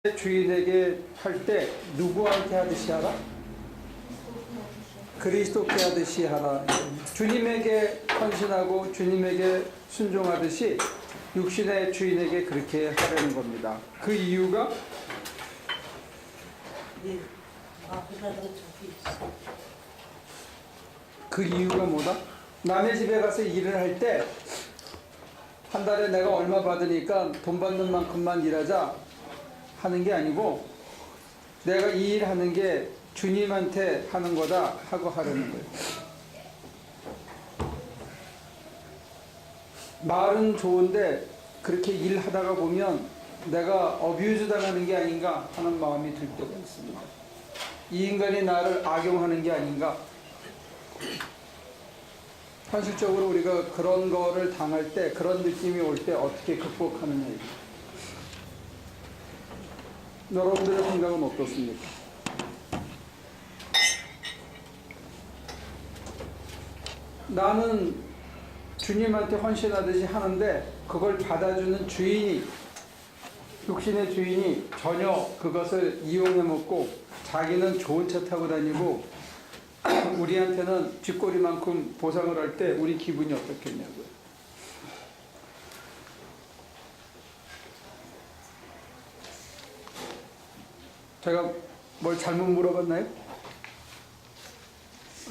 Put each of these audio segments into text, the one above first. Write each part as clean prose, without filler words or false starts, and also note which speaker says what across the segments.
Speaker 1: 주인에게 할 때 누구한테 하듯이 하라? 그리스도께 하듯이 하라. 주님에게 헌신하고 주님에게 순종하듯이 육신의 주인에게 그렇게 하려는 겁니다. 그 이유가 뭐다? 남의 집에 가서 일을 할 때 한 달에 내가 얼마 받으니까 돈 받는 만큼만 일하자 하는 게 아니고 내가 이 일 하는 게 주님한테 하는 거다 하고 하려는 거예요. 말은 좋은데 그렇게 일하다가 보면 내가 어뷰즈 당하는 게 아닌가 하는 마음이 들 때가 있습니다. 이 인간이 나를 악용하는 게 아닌가. 현실적으로 우리가 그런 거를 당할 때, 그런 느낌이 올 때 어떻게 극복하느냐. 여러분들의 생각은 어떻습니까? 나는 주님한테 헌신하듯이 하는데 그걸 받아주는 주인이, 육신의 주인이 전혀 그것을 이용해 먹고 자기는 좋은 차 타고 다니고 우리한테는 쥐꼬리만큼 보상을 할 때 우리 기분이 어떻겠냐고요. 제가 뭘 잘못 물어봤나요?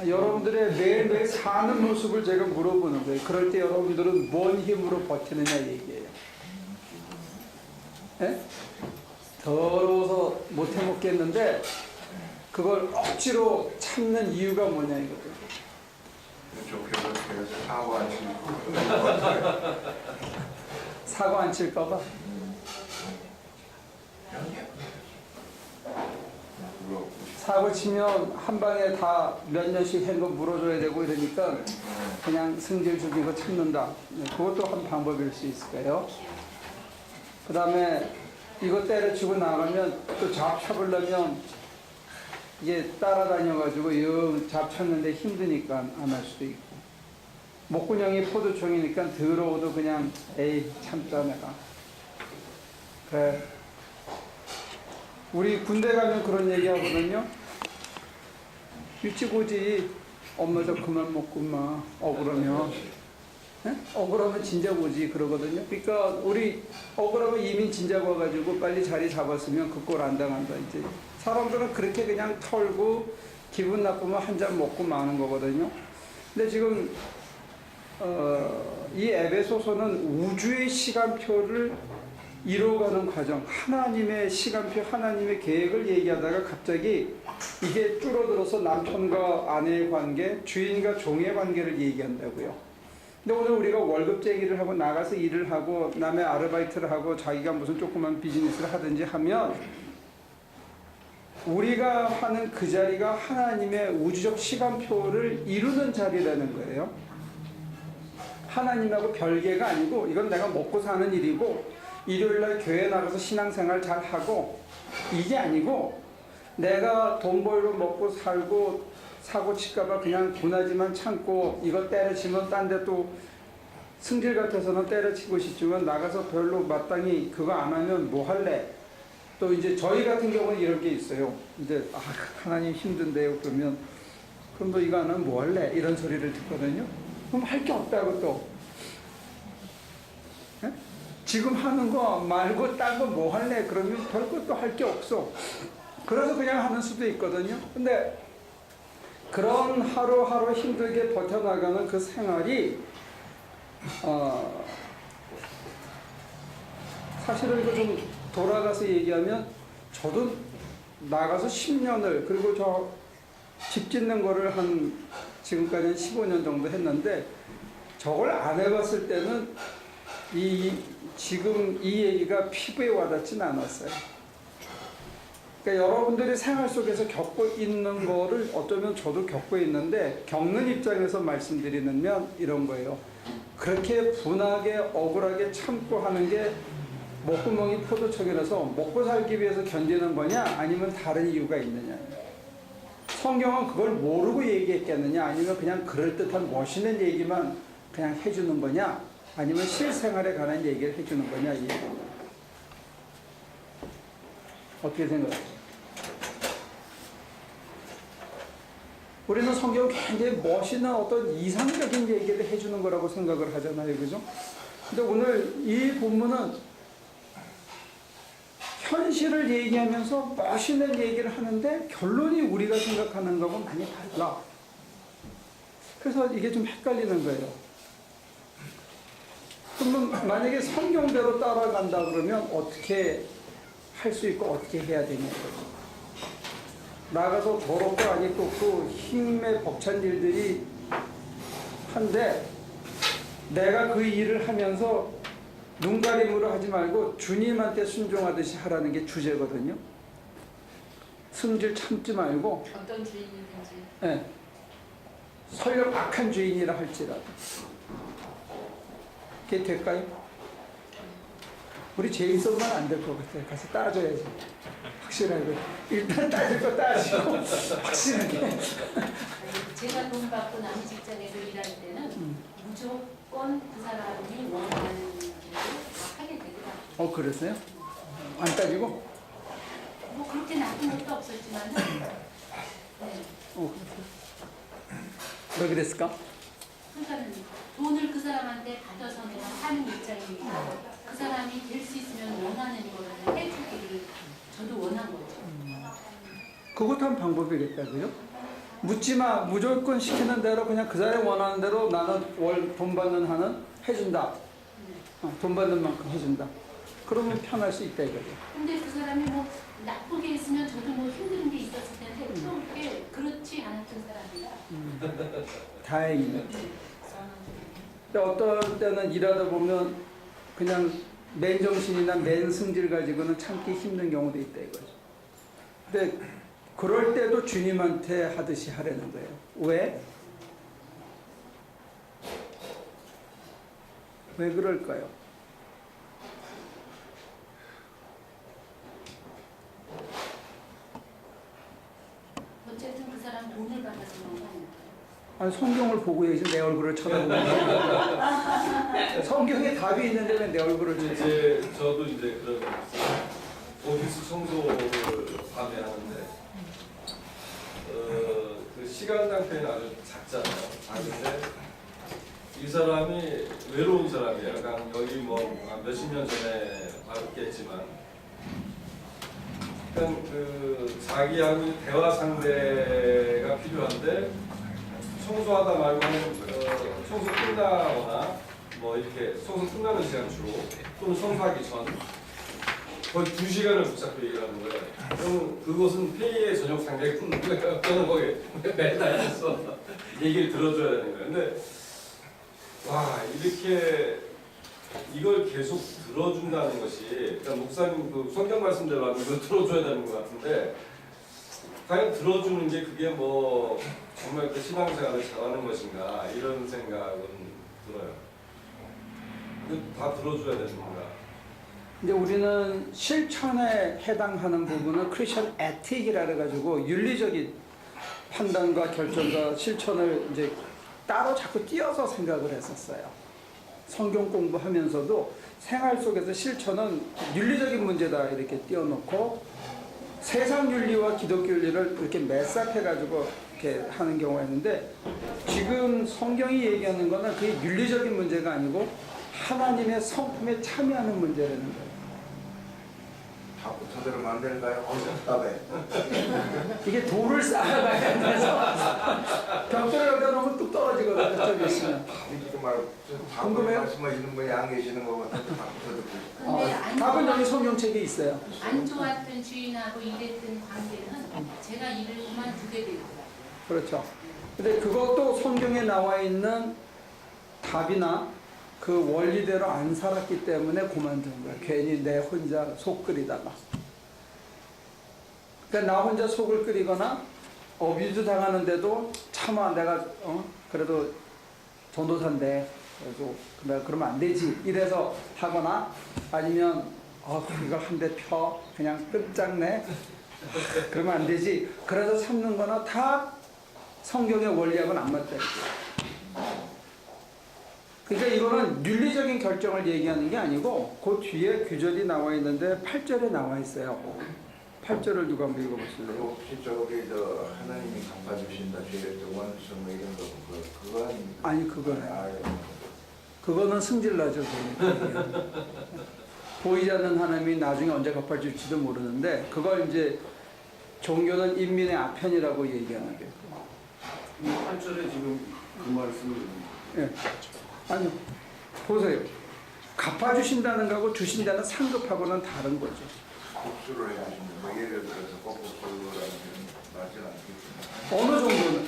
Speaker 1: 여러분들의 매일매일 사는 모습을 제가 물어보는 거예요. 그럴 때 여러분들은 뭔 힘으로 버티느냐 얘기예요. 예? 더러워서 못 해먹겠는데 그걸 억지로 참는 이유가 뭐냐 이거죠. 사고 안 칠까봐. 사고 치면 한 방에 다 몇 년씩 한거 물어줘야 되고 이러니까 그냥 승질 죽이고 참는다. 그것도 한 방법일 수 있을까요? 그 다음에 이거 때려치고 나가면 또 잡혀보려면 이게 따라다녀가지고 영 잡혔는데 힘드니까 안 할 수도 있고, 목구멍이 포도청이니까 더러워도 그냥 에이 참자 내가. 그래. 우리 군대 가면 그런 얘기 하거든요. 일찍 오지. 엄마 저 그만 먹고 마. 억울하면. 네? 억울하면 진작 오지 그러거든요. 그러니까 우리 억울하면 이미 진작 와가지고 빨리 자리 잡았으면 그 꼴 안 당한다. 이제 사람들은 그렇게 그냥 털고 기분 나쁘면 한 잔 먹고 마는 거거든요. 근데 지금 이 에베소서는 우주의 시간표를 이루어가는 과정, 하나님의 시간표, 하나님의 계획을 얘기하다가 갑자기 이게 줄어들어서 남편과 아내의 관계, 주인과 종의 관계를 얘기한다고요. 근데 오늘 우리가 월급쟁이를 하고 나가서 일을 하고 남의 아르바이트를 하고 자기가 무슨 조그만 비즈니스를 하든지 하면 우리가 하는 그 자리가 하나님의 우주적 시간표를 이루는 자리라는 거예요. 하나님하고 별개가 아니고 이건 내가 먹고 사는 일이고 일요일날 교회 나가서 신앙생활 잘 하고 이게 아니고 내가 돈 벌고 먹고 살고 사고 칠까봐 그냥 분하지만 참고 이거 때려치면 딴 데 또 승질 같아서는 때려치고 싶지만 나가서 별로 마땅히 그거 안 하면 뭐 할래? 또 이제 저희 같은 경우는 이런 게 있어요. 이제 하나님 힘든데요. 그러면 그럼 너 이거 안 하면 뭐 할래? 이런 소리를 듣거든요. 그럼 할 게 없다고 또. 네? 지금 하는 거 말고 딴 거 뭐 할래? 그러면 별것도 할 게 없어. 그래서 그냥 하는 수도 있거든요. 근데 그런 하루하루 힘들게 버텨나가는 그 생활이 사실은 이거 좀 돌아가서 얘기하면 저도 나가서 10년을 그리고 저 집 짓는 거를 한 지금까지는 15년 정도 했는데 저걸 안 해봤을 때는 지금 이 얘기가 피부에 와닿진 않았어요. 그러니까 여러분들이 생활 속에서 겪고 있는 거를 어쩌면 저도 겪고 있는데 겪는 입장에서 말씀드리면 이런 거예요. 그렇게 분하게 억울하게 참고 하는 게 목구멍이 포도청이라서 먹고 살기 위해서 견디는 거냐 아니면 다른 이유가 있느냐. 성경은 그걸 모르고 얘기했겠느냐 아니면 그냥 그럴듯한 멋있는 얘기만 그냥 해주는 거냐 아니면 실생활에 관한 얘기를 해주는 거냐 이 얘기입니다. 어떻게 생각해요? 우리는 성경 굉장히 멋있는 어떤 이상적인 얘기를 해주는 거라고 생각을 하잖아요. 그죠? 근데 오늘 이 본문은 현실을 얘기하면서 멋있는 얘기를 하는데 결론이 우리가 생각하는 거하고 많이 달라. 그래서 이게 좀 헷갈리는 거예요. 그러면 만약에 성경대로 따라간다 그러면 어떻게 할 수 있고 어떻게 해야 되냐. 나가서 더럽고 아니 꽂고 힘에 벅찬 일들이 한데 내가 그 일을 하면서 눈가림으로 하지 말고 주님한테 순종하듯이 하라는 게 주제거든요. 승질 참지 말고
Speaker 2: 어떤 주인이든지.
Speaker 1: 네. 설령 악한 주인이라 할지라도 그게 될까요? 우리 제임스만 안 될 것 같아요. 가서 따져야지. 확실하게. 일단 따질 거 따지고 확실하게.
Speaker 2: 제가 돈 받고 남의 직장에서 일할 때는 무조건 그 사람이 원하는 일을 다 하게 되더라고요.
Speaker 1: 그랬어요? 안 따지고?
Speaker 2: 뭐 그렇게 나쁜 것도 없었지만 네.
Speaker 1: 그랬어요? 왜 그랬을까?
Speaker 2: 그러니까 돈을 그 사람한테 받아서 내가 하는 입장이니까 그 사람이 될 수 있으면 원하는 거를 해주기를 저도 원한 거죠.
Speaker 1: 그것도 한 방법이겠다, 그죠? 묻지마, 무조건 시키는 대로 그냥 그 사람이 원하는 대로 나는 월 돈 받는 한은 해준다. 돈 받는 만큼 해준다. 그러면 편할 수 있다 이거죠.
Speaker 2: 근데 그 사람이 뭐 나쁘게 했으면 저도 뭐 힘든 게 있었을 텐데 또 그렇게 그렇지 않았던 사람이라.
Speaker 1: 다행이네. 근데 어떤 때는 일하다 보면 그냥 맨정신이나 맨승질 가지고는 참기 힘든 경우도 있다 이거죠. 근데 그럴 때도 주님한테 하듯이 하라는 거예요. 왜? 왜 그럴까요?
Speaker 2: 어쨌든 그 사람 돈을 받아서 그런 거 아닐까요?
Speaker 1: 아니, 성경을 보고 얘기 내 얼굴을 쳐다보는 거예요. 성경에 답이 있는데 왜 내 얼굴을 쳐다보는
Speaker 3: 이제 저도 이제 그런 오피스 청소를 밤에 하는데 그 시간 단편이 아주 작잖아요. 작은데 이 사람이 외로운 사람이에요. 그러니까 여기 뭐 몇십 년 전에 봤겠지만 그러니까 그 자기하고 대화 상대가 필요한데 청소하다 말고는 청소 끝나거나 뭐 이렇게 청소 끝나는 시간 주로 또는 청소하기 전 거의 2시간을 붙잡고 얘기를 하는 거예요. 그럼 그것은 회의의 저녁 상대가 어떤 거에 매달 해서 얘기를 들어줘야 되는 거예요. 근데 와 이렇게 이걸 계속 들어준다는 것이 그러니까 목사님 그 성경 말씀대로 하는 걸 들어줘야 되는 것 같은데 과연 들어주는 게 그게 뭐 정말 그 신앙생활을 잘하는 것인가 이런 생각은 들어요. 다 들어줘야 되는 건가?
Speaker 1: 이제 우리는 실천에 해당하는 부분은 크리스천 에틱이라 그래가지고 윤리적인 판단과 결정과 실천을 이제 따로 자꾸 띄어서 생각을 했었어요. 성경 공부하면서도 생활 속에서 실천은 윤리적인 문제다 이렇게 띄워놓고 세상 윤리와 기독교 윤리를 이렇게 매싹해가지고 이렇게 하는 경우가 있는데 지금 성경이 얘기하는 거는 그게 윤리적인 문제가 아니고 하나님의 성품에 참여하는 문제라는 거예요.
Speaker 4: 다 붙어들으면 안 되는가요? 답답해.
Speaker 1: 이게 돌을 쌓아가야 돼서 벽돌을 여기다 놓으면 뚝 떨어지거든요. 저기 있으면.
Speaker 4: 이렇게 말
Speaker 1: 궁금해요?
Speaker 4: 말씀하시는 분이 안 계시는 것 같은데 다 붙어들고.
Speaker 2: 근데 안
Speaker 1: 답은
Speaker 2: 좋아-
Speaker 1: 여기 성경책에 있어요.
Speaker 2: 안 좋았던 주인하고 일했던 관계는 제가 일을 그만두게 되더라고요.
Speaker 1: 그렇죠. 근데 그것도 성경에 나와 있는 답이나 그 원리대로 안 살았기 때문에 그만둔 거야. 괜히 내 혼자 속 끓이다가. 그러니까 나 혼자 속을 끓이거나 어뷰즈 당하는데도 참아 내가 그래도 전도사인데 그래도 내가 그러면 안 되지 이래서 하거나 아니면 이걸 한 대 펴 그냥 끝장내 그러면 안 되지 그래서 참는 거나 다 성경의 원리하고는 안 맞다. 그러니까 이거는 윤리적인 결정을 얘기하는 게 아니고 그 뒤에 규절이 나와 있는데 8절에 나와 있어요. 8절을 누가 한번 읽어보실래요?
Speaker 4: 혹시 저기 저 하나님이 갚아주신다 죄를 원수 뭐 이런 거 그건
Speaker 1: 아니 그거는
Speaker 4: 아,
Speaker 1: 그거는 승질나죠. 보이지 않는 하나님이 나중에 언제 갚아줄지도 모르는데 그걸 이제 종교는 인민의 아편이라고 얘기하는 게.
Speaker 5: 8절에 지금 그 말씀을
Speaker 1: 예. 아니요. 보세요. 갚아주신다는 거하고 주신다는 상급하고는 다른 거죠.
Speaker 4: 복수를 해주신다. 뭐 예를 들어서 꼭 복수라는 말은 않겠지만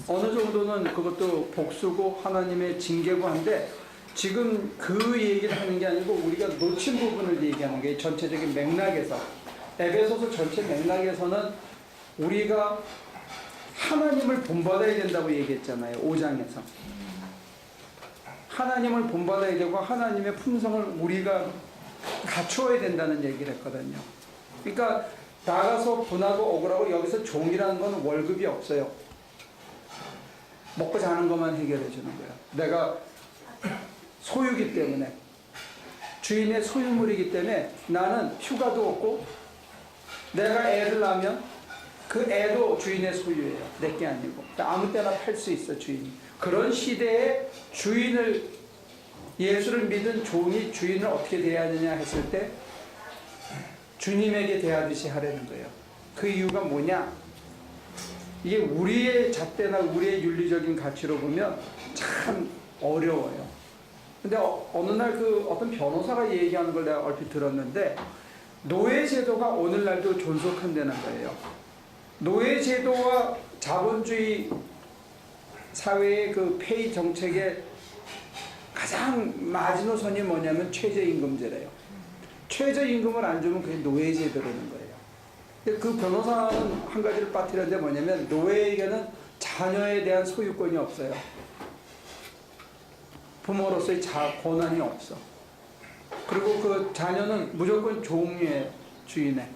Speaker 1: 어느 정도는 그것도 복수고 하나님의 징계고 한데 지금 그 얘기를 하는 게 아니고 우리가 놓친 부분을 얘기하는 게 전체적인 맥락에서 에베소서 전체 맥락에서는 우리가 하나님을 본받아야 된다고 얘기했잖아요. 5장에서. 하나님을 본받아야 되고 하나님의 품성을 우리가 갖추어야 된다는 얘기를 했거든요. 그러니까 나가서 분하고 억울하고 여기서 종이라는 건 월급이 없어요. 먹고 자는 것만 해결해 주는 거야. 내가 소유기 때문에 주인의 소유물이기 때문에 나는 휴가도 없고 내가 애를 낳으면 그 애도 주인의 소유예요. 내게 아니고 아무 때나 팔 수 있어 주인이. 그런 시대에 주인을 예수를 믿은 종이 주인을 어떻게 대하느냐 했을 때 주님에게 대하듯이 하라는 거예요. 그 이유가 뭐냐? 이게 우리의 잣대나 우리의 윤리적인 가치로 보면 참 어려워요. 근데 어느 날 그 어떤 변호사가 얘기하는 걸 내가 얼핏 들었는데 노예제도가 오늘날도 존속한다는 거예요. 노예제도와 자본주의 사회의 그 폐이 정책의 가장 마지노선이 뭐냐면 최저임금제래요. 최저임금을 안 주면 그게 노예제도라는 거예요. 그 변호사는 한 가지를 빠뜨렸는데 뭐냐면 노예에게는 자녀에 대한 소유권이 없어요. 부모로서의 권한이 없어. 그리고 그 자녀는 무조건 종의 주인에.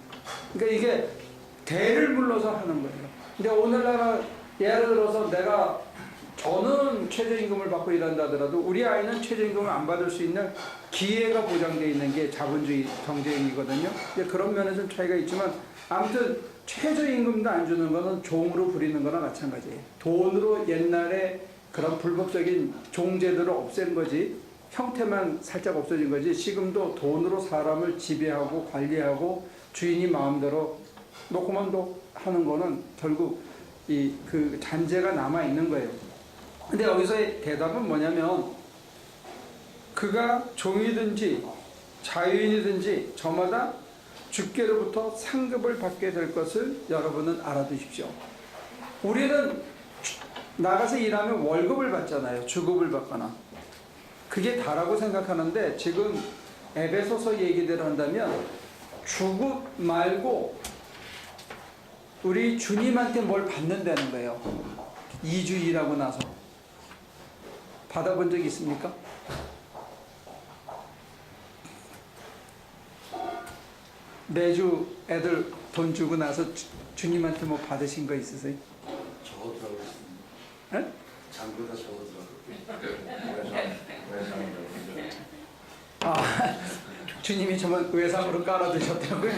Speaker 1: 그러니까 이게 대를 물러서 하는 거예요. 근데 오늘날 예를 들어서 저는 최저임금을 받고 일한다 하더라도 우리 아이는 최저임금을 안 받을 수 있는 기회가 보장되어 있는 게 자본주의 경제이거든요. 그런 면에서 좀 차이가 있지만 아무튼 최저임금도 안 주는 거는 종으로 부리는 거나 마찬가지예요. 돈으로 옛날에 그런 불법적인 종제도를 없앤 거지 형태만 살짝 없어진 거지 지금도 돈으로 사람을 지배하고 관리하고 주인이 마음대로 노코만도 하는 거는 결국 그 잔재가 남아 있는 거예요. 근데 여기서의 대답은 뭐냐면 그가 종이든지 자유인이든지 저마다 주께로부터 상급을 받게 될 것을 여러분은 알아두십시오. 우리는 나가서 일하면 월급을 받잖아요. 주급을 받거나. 그게 다라고 생각하는데 지금 에베소서 얘기대로 한다면 주급 말고 우리 주님한테 뭘 받는다는 거예요. 2주 일하고 나서. 받아본 적 있습니까? 매주 애들 돈 주고 나서 주님한테 뭐 받으신 거 있으세요?
Speaker 5: 적어두라고 했습니다.
Speaker 1: 네?
Speaker 5: 장부에다 적어두라고.
Speaker 1: 아, 주님이 저만 외상으로 깔아두셨다고요?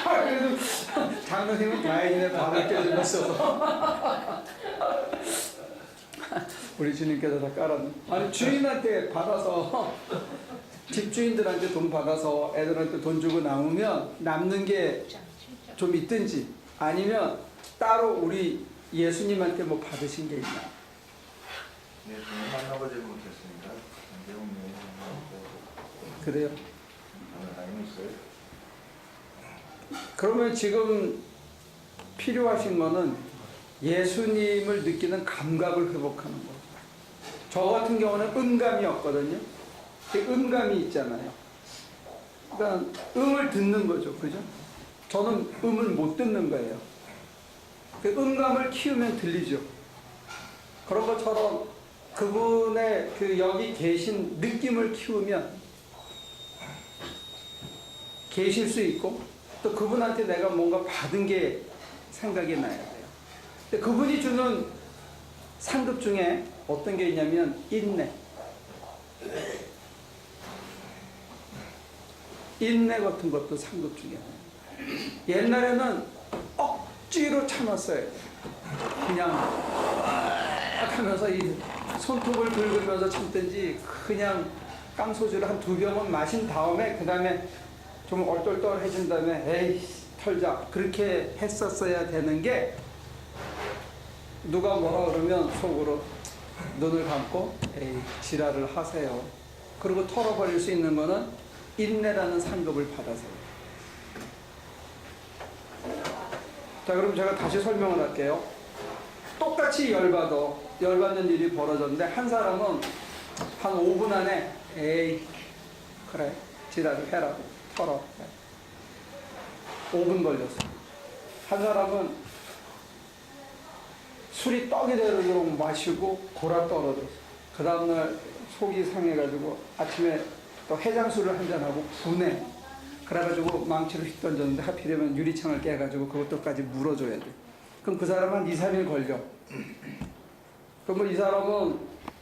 Speaker 1: 그래도 장로님은 다행이네. 밥을 껴주고 있어서. 우리 주님께서 다 깔아놓은. 아니 주인한테 받아서 집주인들한테 돈 받아서 애들한테 돈 주고 남으면 남는 게 좀 있든지 아니면 따로 우리 예수님한테 뭐 받으신 게 있나?
Speaker 4: 네, 저는 만나보지 못했으니까
Speaker 1: 그래요?
Speaker 4: 하나님 있어요.
Speaker 1: 그러면 지금 필요하신 거는 예수님을 느끼는 감각을 회복하는 거. 저 같은 경우는 음감이 없거든요. 음감이 있잖아요. 그러니까 음을 듣는 거죠. 그죠? 저는 음을 못 듣는 거예요. 그 음감을 키우면 들리죠. 그런 것처럼 그분의 그 여기 계신 느낌을 키우면 계실 수 있고 또 그분한테 내가 뭔가 받은 게 생각이 나야 돼요. 근데 그분이 주는 상급 중에 어떤 게 있냐면 인내. 인내 같은 것도 상급 중에 하나예요. 옛날에는 억지로 참았어요. 그냥 막 하면서 이 손톱을 긁으면서 참든지 그냥 깡소주를 한 2병은 마신 다음에 그 다음에 좀 얼떨떨해진 다음에 에이 털자 그렇게 했었어야 되는 게 누가 뭐라 그러면 속으로 눈을 감고 에이 지랄을 하세요. 그리고 털어버릴 수 있는 거는 인내라는 상급을 받아서요. 자, 그럼 제가 다시 설명을 할게요. 똑같이 열받는 일이 벌어졌는데 한 사람은 한 5분 안에 에이 그래 지랄을 해라 털어 5분 걸렸어. 한 사람은 술이 떡이 되도록 마시고 골아 떨어졌어. 그 다음날 속이 상해가지고 아침에 또 해장술을 한잔하고 분해. 그래가지고 망치를 휙 던졌는데 하필이면 유리창을 깨가지고 그것도까지 물어줘야 돼. 그럼 그 사람은 한 2, 3일 걸려. 그러면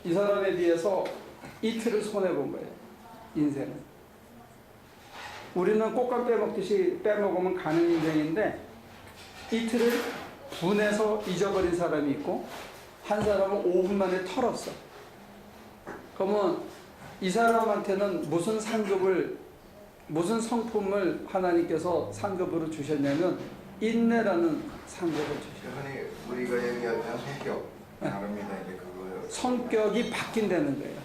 Speaker 1: 이 사람에 비해서 이틀을 손해본 거예요. 인생은. 우리는 꽃감 빼먹듯이 빼먹으면 가는 인생인데 이틀을 분해서 잊어버린 사람이 있고 한 사람은 5분 만에 털었어. 그러면 이 사람한테는 무슨 성품을 하나님께서 상급으로 주셨냐면 인내라는 상급을 주셨어요.
Speaker 4: 흔히 우리가 얘기하는 성격 다릅니다. 이제 그거요.
Speaker 1: 성격이 바뀐다는 거예요.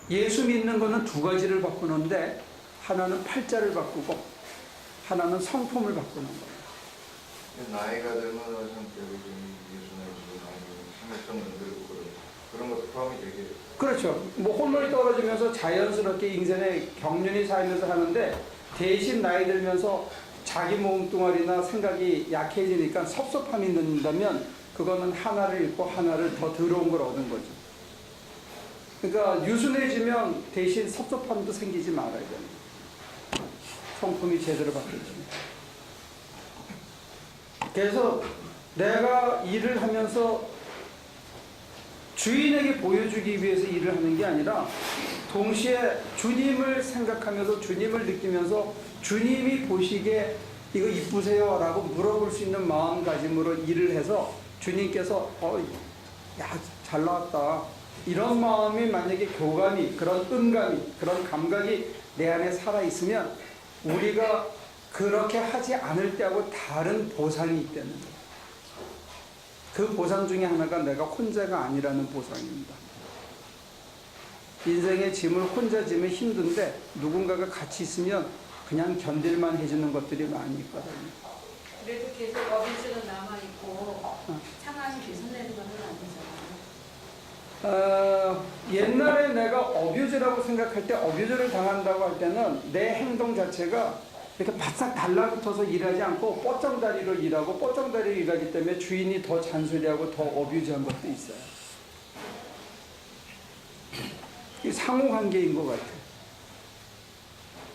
Speaker 1: 예수 믿는 거는 2가지를 바꾸는데 하나는 팔자를 바꾸고 하나는 성품을 바꾸는 거예요.
Speaker 4: 나이가 들면 성격이 좀 예수님으로 참을성 만들고 그런 것도 포함이 되게.
Speaker 1: 그렇죠. 뭐 홀머리 떨어지면서 자연스럽게 인생에 경륜이 쌓이면서 하는데 대신 나이 들면서 자기 몸뚱아리나 생각이 약해지니까 섭섭함이 는다면 그거는 하나를 잃고 하나를 더 더러운 걸 얻은 거죠. 그러니까 유순해지면 대신 섭섭함도 생기지 말아야 됩니다. 성품이 제대로 바뀌어집니다. 그래서 내가 일을 하면서 주인에게 보여주기 위해서 일을 하는 게 아니라 동시에 주님을 생각하면서 주님을 느끼면서 주님이 보시기에 이거 이쁘세요? 라고 물어볼 수 있는 마음가짐으로 일을 해서 주님께서 야, 잘 나왔다. 이런 마음이 만약에 교감이, 그런 음감이, 그런 감각이 내 안에 살아있으면 우리가 그렇게 하지 않을 때하고 다른 보상이 있다는 거예요. 그 보상 중에 하나가 내가 혼자가 아니라는 보상입니다. 인생의 짐을 혼자 지면 힘든데 누군가가 같이 있으면 그냥 견딜만 해주는 것들이 많이 있거든요.
Speaker 2: 그래도 계속 어뷰즈는 남아있고 상황이 개선되는 건 아니잖아요.
Speaker 1: 옛날에 내가 어뷰즈라고 생각할 때 어뷰즈를 당한다고 할 때는 내 행동 자체가 이렇게 바싹 달라붙어서 일하지 않고 뻗정다리로 일하고 뻗정다리로 일하기 때문에 주인이 더 잔소리하고 더 어뷰즈한 것도 있어요. 이 상호관계인 것 같아요.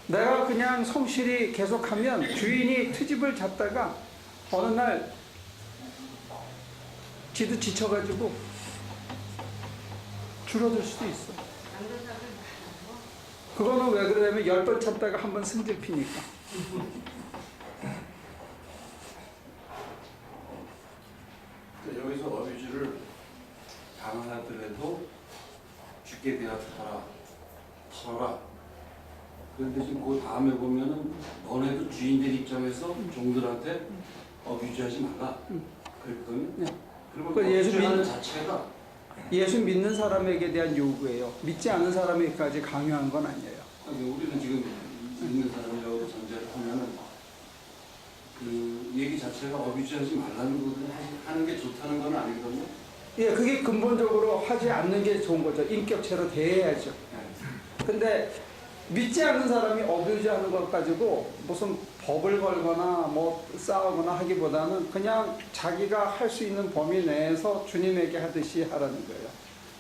Speaker 1: 내가 그냥 성실히 계속하면 주인이 트집을 잡다가 어느 날 지도 지쳐가지고 줄어들 수도 있어. 그거는 왜 그러냐면 10번 참다가 한 번 승질 피니까.
Speaker 5: 여기서 어뷰즈를 당하더라도 죽게 되었더라 털어라. 그런데 지금 그 다음에 보면은 너네도 주인들 입장에서 종들한테 어뷰즈하지 말라. 그랬더니
Speaker 1: 네.
Speaker 5: 그러면
Speaker 1: 그 예수
Speaker 5: 어뷰즈하는
Speaker 1: 믿는-
Speaker 5: 자체가
Speaker 1: 예수 믿는 사람에게 대한 요구예요. 믿지 않은 사람에게까지 강요한 건 아니에요.
Speaker 5: 우리는 지금 믿는 사람이라고 전제를 하면은 그 얘기 자체가 어뷰즈하지 말라는 거거든요. 하는 게 좋다는 건 아니거든요.
Speaker 1: 예, 그게 근본적으로 하지 않는 게 좋은 거죠. 인격체로 대해야죠. 근데 믿지 않는 사람이 어뷰즈하는 것 가지고 무슨 법을 걸거나 뭐 싸우거나 하기보다는 그냥 자기가 할 수 있는 범위 내에서 주님에게 하듯이 하라는 거예요.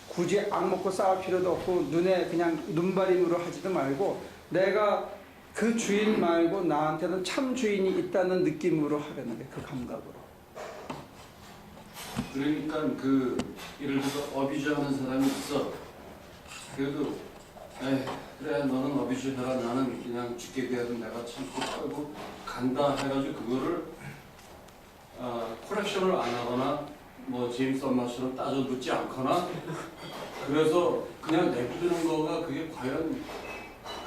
Speaker 1: 굳이 악먹고 싸울 필요도 없고 눈에 그냥 눈바림으로 하지도 말고 내가 그 주인 말고 나한테는 참 주인이 있다는 느낌으로 하라는 거예요. 그 감각으로.
Speaker 5: 그러니까 그 예를 들어서 어뷰즈하는 사람이 있어. 그래도 에이, 그래 너는 어비주 해라 나는 그냥 죽게 되어도 내가 참고 살고 간다 해가지고 그거를 코렉션을 안 하거나 뭐 제임스 엄마처럼 따져 묻지 않거나 그래서 그냥 내비두는 거가 그게 과연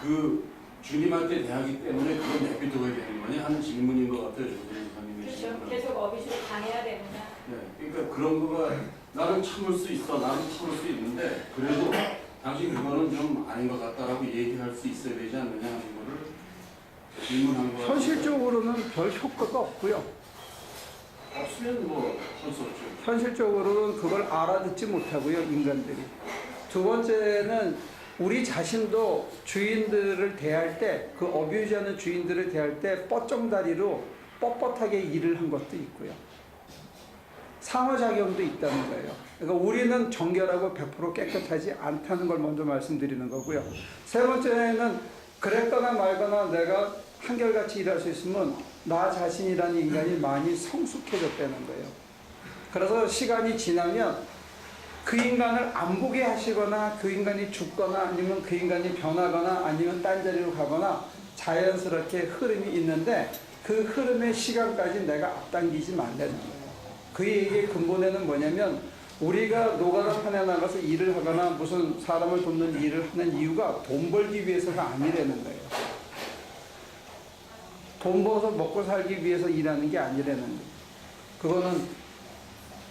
Speaker 5: 그 주님한테 대하기 때문에 그걸 내비둬야 되는 거냐 하는 질문인 것 같아요. 조선님의
Speaker 6: 그렇죠.
Speaker 5: 질문은.
Speaker 6: 계속 어비주를 당해야 되느냐.
Speaker 5: 네, 그러니까 그런 거가 나는 참을 수 있어, 나는 참을 수 있는데 그래도 당신 그거는 좀 아닌 것 같다라고 얘기할 수 있어야 되지 않느냐 하는 거를 질문한 거.
Speaker 1: 현실적으로는 별 효과가 없고요.
Speaker 5: 없으면 뭐 할 수 없죠.
Speaker 1: 현실적으로는 그걸 알아듣지 못하고요, 인간들이. 두 번째는 우리 자신도 주인들을 대할 때, 그 어뷰즈하는 주인들을 대할 때 뻗정다리로 뻣뻣하게 일을 한 것도 있고요. 상호작용도 있다는 거예요. 그러니까 우리는 정결하고 100% 깨끗하지 않다는 걸 먼저 말씀드리는 거고요. 세 번째는 그랬거나 말거나 내가 한결같이 일할 수 있으면 나 자신이라는 인간이 많이 성숙해졌다는 거예요. 그래서 시간이 지나면 그 인간을 안 보게 하시거나 그 인간이 죽거나 아니면 그 인간이 변하거나 아니면 딴 자리로 가거나 자연스럽게 흐름이 있는데 그 흐름의 시간까지 내가 앞당기지 말라는 거예요. 그 얘기의 근본에는 뭐냐면 우리가 노가다 판에 나가서 일을 하거나 무슨 사람을 돕는 일을 하는 이유가 돈 벌기 위해서가 아니라는 거예요. 돈 벌어서 먹고 살기 위해서 일하는 게 아니라는 거예요. 그거는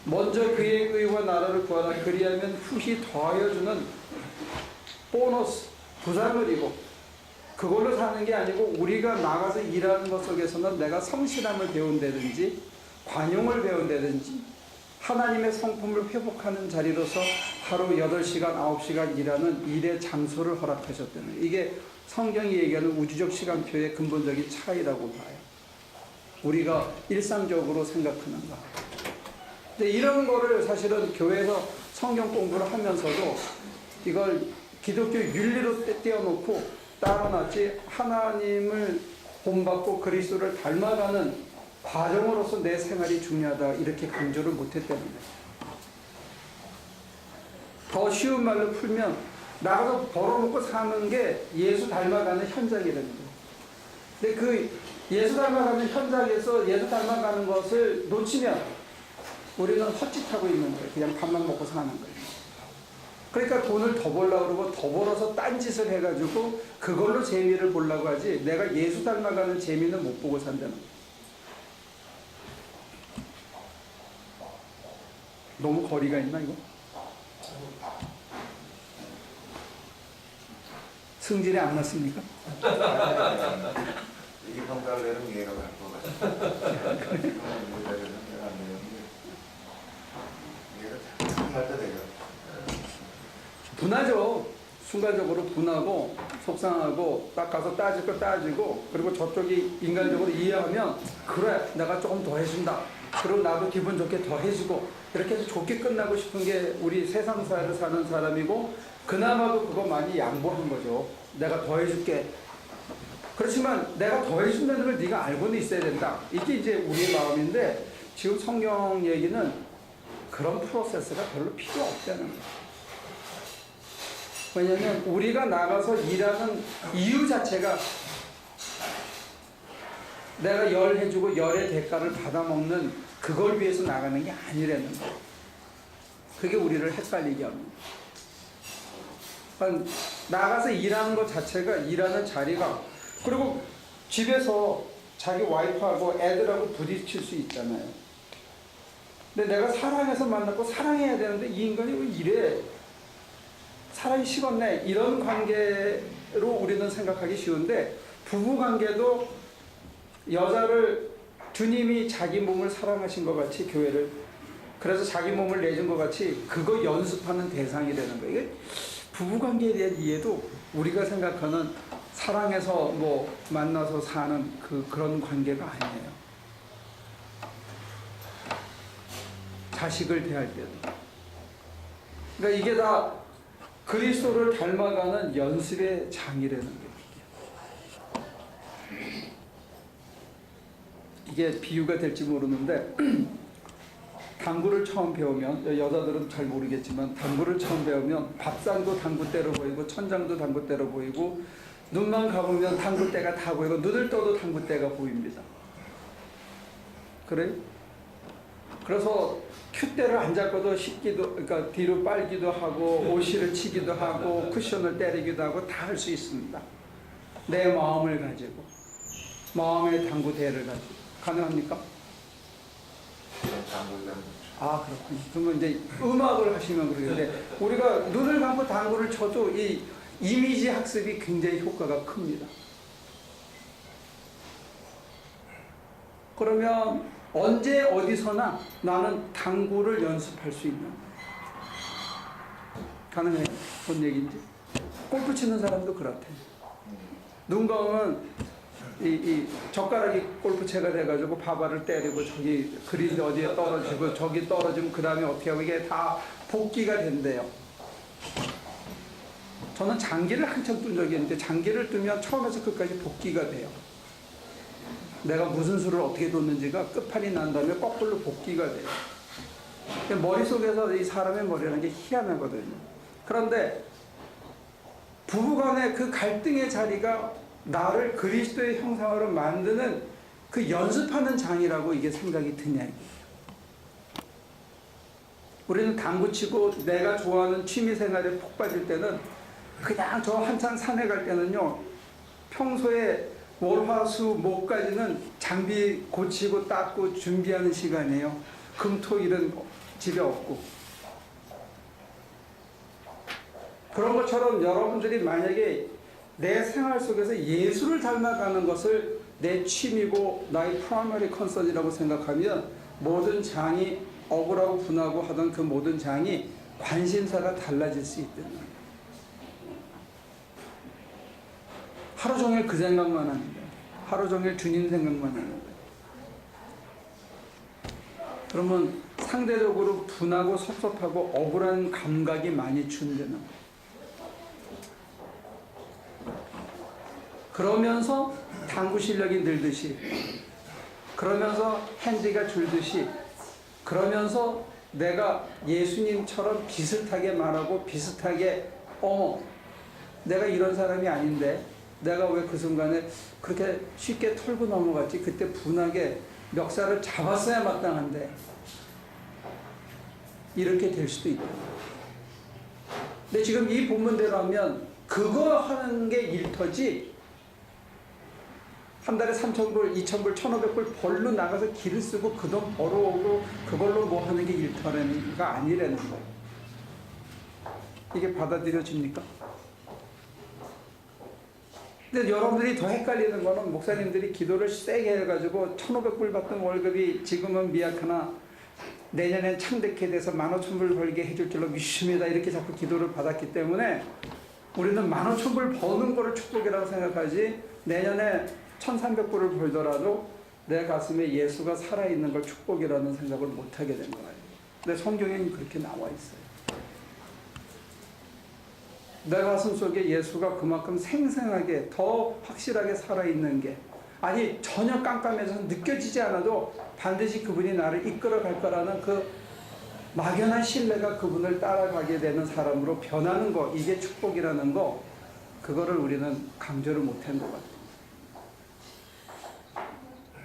Speaker 1: 먼저 그의 의와 나라를 구하라 그리하면 후히 더하여주는 보너스, 부자물이고 그걸로 사는 게 아니고 우리가 나가서 일하는 것 속에서는 내가 성실함을 배운다든지 관용을 배운다든지 하나님의 성품을 회복하는 자리로서 하루 8시간, 9시간 일하는 일의 장소를 허락하셨다는 거예요. 이게 성경이 얘기하는 우주적 시간표의 근본적인 차이라고 봐요. 우리가 일상적으로 생각하는 거. 근데 이런 거를 사실은 교회에서 성경 공부를 하면서도 이걸 기독교 윤리로 떼어놓고 따라놨지 하나님을 본받고 그리스도를 닮아가는 과정으로서 내 생활이 중요하다 이렇게 강조를 못했다는 거예요. 더 쉬운 말로 풀면 나가서 벌어먹고 사는 게 예수 닮아가는 현장이라는 거예요. 근데 그 예수 닮아가는 현장에서 예수 닮아가는 것을 놓치면 우리는 헛짓하고 있는 거예요. 그냥 밥만 먹고 사는 거예요. 그러니까 돈을 더 벌려고 그러고 더 벌어서 딴짓을 해가지고 그걸로 재미를 보려고 하지 내가 예수 닮아가는 재미는 못 보고 산다는 거예요. 너무 거리가 있나 이거? 승질이 안 났습니까?
Speaker 4: 이게 평가를 내는 이해가 갈 것 같아요. 이해가 잘할때 돼요.
Speaker 1: 분하죠. 순간적으로 분하고 속상하고 딱 가서 따질 거 따지고 그리고 저쪽이 인간적으로 이해하면 그래 내가 조금 더 해준다. 그리고 나도 기분 좋게 더 해주고 이렇게 해서 좋게 끝나고 싶은 게 우리 세상사를 사는 사람이고 그나마도 그거 많이 양보한 거죠. 내가 더 해줄게. 그렇지만 내가 더 해준다는 걸 네가 알고는 있어야 된다. 이게 이제 우리의 마음인데 지금 성경 얘기는 그런 프로세스가 별로 필요 없다는 거예요. 왜냐하면 우리가 나가서 일하는 이유 자체가 내가 열 해주고 열의 대가를 받아먹는 그걸 위해서 나가는 게 아니라는 거예요. 그게 우리를 헷갈리게 합니다. 그러니까 나가서 일하는 것 자체가 일하는 자리가 그리고 집에서 자기 와이프하고 애들하고 부딪힐 수 있잖아요. 근데 내가 사랑해서 만났고 사랑해야 되는데 이 인간이 왜 이래? 사랑이 식었네. 이런 관계로 우리는 생각하기 쉬운데 부부관계도 여자를 주님이 자기 몸을 사랑하신 것 같이 교회를 그래서 자기 몸을 내준 것 같이 그거 연습하는 대상이 되는 거예요. 이게 부부관계에 대한 이해도 우리가 생각하는 사랑해서 뭐 만나서 사는 그런 관계가 아니에요. 자식을 대할 때도. 그러니까 이게 다 그리스도를 닮아가는 연습의 장이라는 거예요. 이게 비유가 될지 모르는데 당구를 처음 배우면, 여자들은 잘 모르겠지만 당구를 처음 배우면 밥상도 당구대로 보이고 천장도 당구대로 보이고 눈만 감으면 당구대가 다 보이고 눈을 떠도 당구대가 보입니다. 그래? 그래서 큐대를 안 잡고도 씻기도, 그러니까 뒤로 빨기도 하고 오시를 치기도 하고 쿠션을 때리기도 하고 다 할 수 있습니다. 내 마음을 가지고, 마음의 당구대를 가지고. 가능합니까? 아, 그렇군요. 그러면 이제 음악을 하시면 그러는데 우리가 눈을 감고 당구를 쳐도 이 이미지 학습이 굉장히 효과가 큽니다. 그러면 언제 어디서나 나는 당구를 연습할 수 있는, 가능해요? 뭔 얘기인지? 골프 치는 사람도 그렇대요. 눈 감으면 이 젓가락이 골프채가 돼가지고 바바를 때리고 저기 그린 어디에 떨어지고 저기 떨어지면 그 다음에 어떻게 하고 이게 다 복기가 된대요. 저는 장기를 한참 둔 적이 있는데 장기를 두면 처음에서 끝까지 복기가 돼요. 내가 무슨 수를 어떻게 뒀는지가 끝판이 난 다음에 거꾸로 복기가 돼요. 머릿속에서 이 사람의 머리라는 게 희한하거든요. 그런데 부부간의 그 갈등의 자리가 나를 그리스도의 형상으로 만드는 그 연습하는 장이라고 이게 생각이 드냐. 우리는 당구 치고 내가 좋아하는 취미 생활에 푹 빠질 때는 그냥 저 한참 산에 갈 때는요, 평소에 월화수목까지는 장비 고치고 닦고 준비하는 시간이에요. 금토일은 집에 없고. 그런 것처럼 여러분들이 만약에 내 생활 속에서 예수를 닮아가는 것을 내 취미고 나의 프라이머리 컨선이라고 생각하면 모든 장이 억울하고 분하고 하던 그 모든 장이 관심사가 달라질 수 있다는 거예요. 하루 종일 그 생각만 하는 거예요. 하루 종일 주님 생각만 하는 거예요. 그러면 상대적으로 분하고 섭섭하고 억울한 감각이 많이 준다는 거예요. 그러면서 당구 실력이 늘듯이, 그러면서 핸디가 줄듯이, 그러면서 내가 예수님처럼 비슷하게 말하고 비슷하게 내가 이런 사람이 아닌데 내가 왜 그 순간에 그렇게 쉽게 털고 넘어갔지? 그때 분하게 멱살을 잡았어야 마땅한데 이렇게 될 수도 있다. 근데 지금 이 본문대로 하면 그거 하는 게 일터지 한 달에 3,000불, 2,000불, 1,500불 벌로 나가서 길을 쓰고 그 돈 벌어오고 그걸로 뭐 하는 게 일터라는 게 아니라는 거예요. 이게 받아들여집니까? 근데 여러분들이 더 헷갈리는 거는 목사님들이 기도를 세게 해가지고 1,500불 받던 월급이 지금은 미약하나 내년엔 창대케 돼서 15,000불 벌게 해줄 줄로 믿습니다. 이렇게 자꾸 기도를 받았기 때문에 우리는 15,000불 버는 거를 축복이라고 생각하지 내년에 1,300불을 벌더라도 내 가슴에 예수가 살아있는 걸 축복이라는 생각을 못하게 된 거예요. 근데 성경에는 그렇게 나와 있어요. 내 가슴 속에 예수가 그만큼 생생하게 더 확실하게 살아있는 게 아니 전혀 깜깜해서 느껴지지 않아도 반드시 그분이 나를 이끌어 갈 거라는 그 막연한 신뢰가 그분을 따라가게 되는 사람으로 변하는 거, 이게 축복이라는 거, 그거를 우리는 강조를 못한 것 같아요.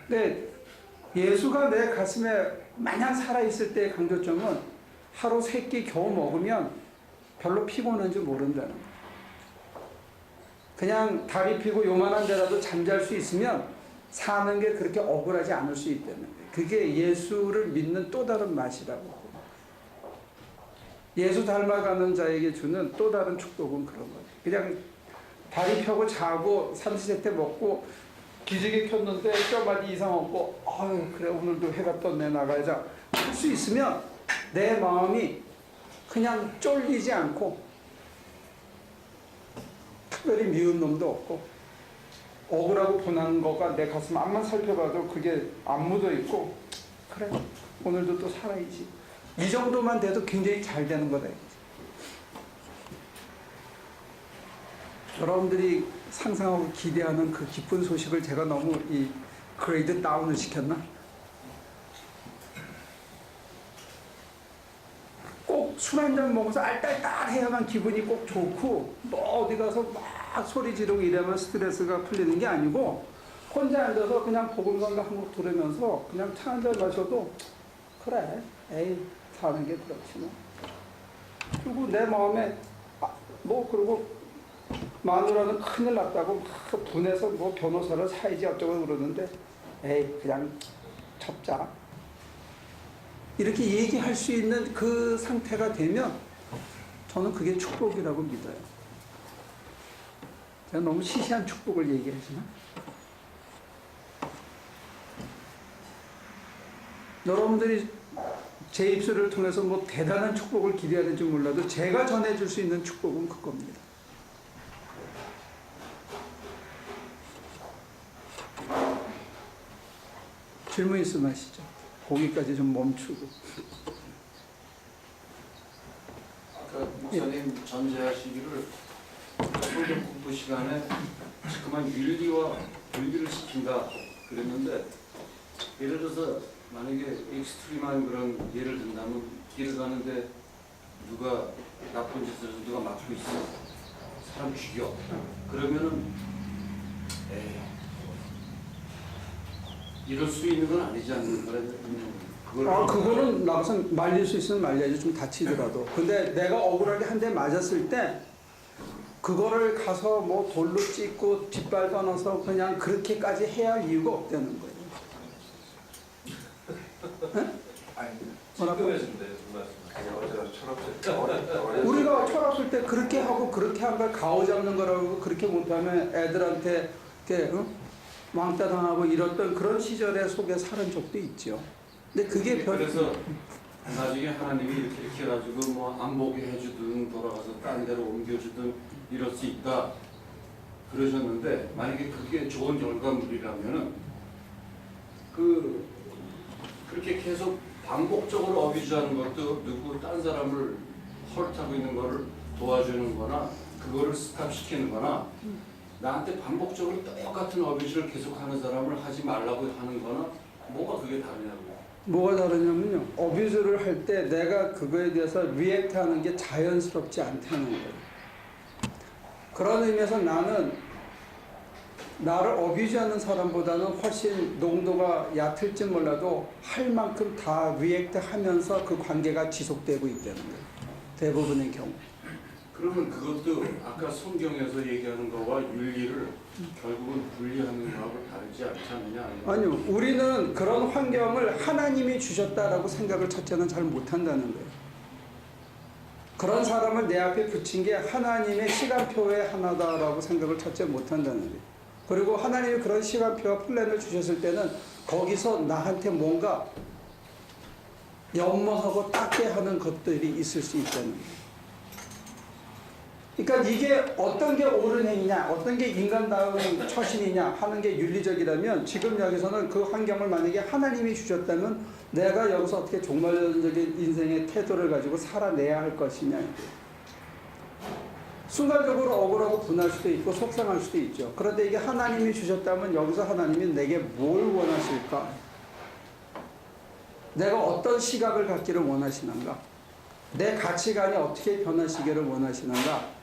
Speaker 1: 근데 예수가 내 가슴에 마냥 살아있을 때의 강조점은 하루 3끼 겨우 먹으면 별로 피곤한지 모른다는 거예요. 그냥 다리 펴고 요만한 데라도 잠잘 수 있으면 사는 게 그렇게 억울하지 않을 수 있다는 거예요. 그게 예수를 믿는 또 다른 맛이라고. 예수 닮아가는 자에게 주는 또 다른 축복은 그런 거예요. 그냥 다리 펴고 자고 삼시세끼 먹고 기지개 켰는데 뼈마디 이상 없고 아유 그래 오늘도 해가 떴네 나가자 할 수 있으면 내 마음이 그냥 쫄리지 않고 특별히 미운 놈도 없고 억울하고 분한 거가 내 가슴 앞만 살펴봐도 그게 안 묻어 있고 그래 오늘도 또 살아야지 이 정도만 돼도 굉장히 잘 되는 거다. 여러분들이 상상하고 기대하는 그 기쁜 소식을 제가 너무 이 그레이드 다운을 시켰나? 술 한 잔 먹어서 알딸딸해야만 기분이 꼭 좋고 뭐 어디 가서 막 소리 지르고 이래만 스트레스가 풀리는 게 아니고 혼자 앉아서 그냥 복음성가 한 곡 들으면서 그냥 차 한 잔 마셔도 그래 에이 사는 게 그렇지 뭐. 그리고 내 마음에 뭐 그리고 마누라는 큰일 났다고 막 분해서 뭐 변호사를 사야지 어쩌고 그러는데 에이 그냥 접자 이렇게 얘기할 수 있는 그 상태가 되면 저는 그게 축복이라고 믿어요. 제가 너무 시시한 축복을 얘기하시나? 여러분들이 제 입술을 통해서 뭐 대단한 축복을 기대하는지 몰라도 제가 전해줄 수 있는 축복은 그겁니다. 질문 있으면 하시죠. 거기까지 좀 멈추고.
Speaker 5: 아까 목사님 전제하시기를 성경 공부 시간에 자꾸만 윤리와 분리를 시킨다 그랬는데 예를 들어서 만약에 익스트림한 그런 예를 든다면 길을 가는데 누가 나쁜 짓을 해서 누가 막고 있어 사람 죽여 그러면은 에이 이럴 수 있는 건 아니지 않는 거래.
Speaker 1: 그거는 나가서 말릴 수 있으면 말려야지 좀 다치더라도. 근데 내가 억울하게 한 대 맞았을 때 그거를 가서 뭐 돌로 찢고 뒷발 떠나서 그냥 그렇게까지 해야 할 이유가 없다는 거예요.
Speaker 3: 지금해준대 정말.
Speaker 1: 우리가 철없을 때 그렇게 하고 그렇게 한 걸 가오 잡는 거라고 그렇게 못하면 애들한테 이렇게 왕따 당하고 이랬던 그런 시절의 속에 살은 적도 있죠. 근데 그게
Speaker 5: 그래서 나중에 하나님이 이렇게 해가지고 뭐 안 보게 해주든 돌아가서 딴 데로 옮겨주든 이럴 수 있다 그러셨는데 만약에 그게 좋은 결과물이라면은 그렇게 계속 반복적으로 어뷰즈하는 것도 누구 딴 사람을 헐타고 있는 거를 도와주는 거나 그거를 스탑시키는 거나 나한테 반복적으로 똑같은 어뷰즈를 계속하는 사람을 하지 말라고 하는 거나 뭐가 그게 다르냐고요.
Speaker 1: 뭐가 다르냐면요. 어뷰즈를 할 때 내가 그거에 대해서 리액트하는 게 자연스럽지 않다는 거예요. 그런 의미에서 나는 나를 어뷰즈하는 사람보다는 훨씬 농도가 얕을지 몰라도 할 만큼 다 리액트하면서 그 관계가 지속되고 있다는 거예요. 대부분의 경우.
Speaker 5: 그러면 그것도 아까 성경에서 얘기하는 거와 윤리를 결국은 분리하는 거하고 다르지 않지 않느냐?
Speaker 1: 아니요. 우리는 그런 환경을 하나님이 주셨다라고 생각을 첫째는 잘 못한다는 거예요. 그런 사람을 내 앞에 붙인 게 하나님의 시간표의 하나다라고 생각을 첫째 못한다는 거예요. 그리고 하나님이 그런 시간표와 플랜을 주셨을 때는 거기서 나한테 뭔가 연모하고 닦게 하는 것들이 있을 수 있다는 거예요. 그러니까 이게 어떤 게 옳은 행위냐, 어떤 게 인간다운 처신이냐 하는 게 윤리적이라면 지금 여기서는 그 환경을 만약에 하나님이 주셨다면 내가 여기서 어떻게 종말론적인 인생의 태도를 가지고 살아내야 할 것이냐. 순간적으로 억울하고 분할 수도 있고 속상할 수도 있죠. 그런데 이게 하나님이 주셨다면 여기서 하나님이 내게 뭘 원하실까? 내가 어떤 시각을 갖기를 원하시는가? 내 가치관이 어떻게 변하시기를 원하시는가?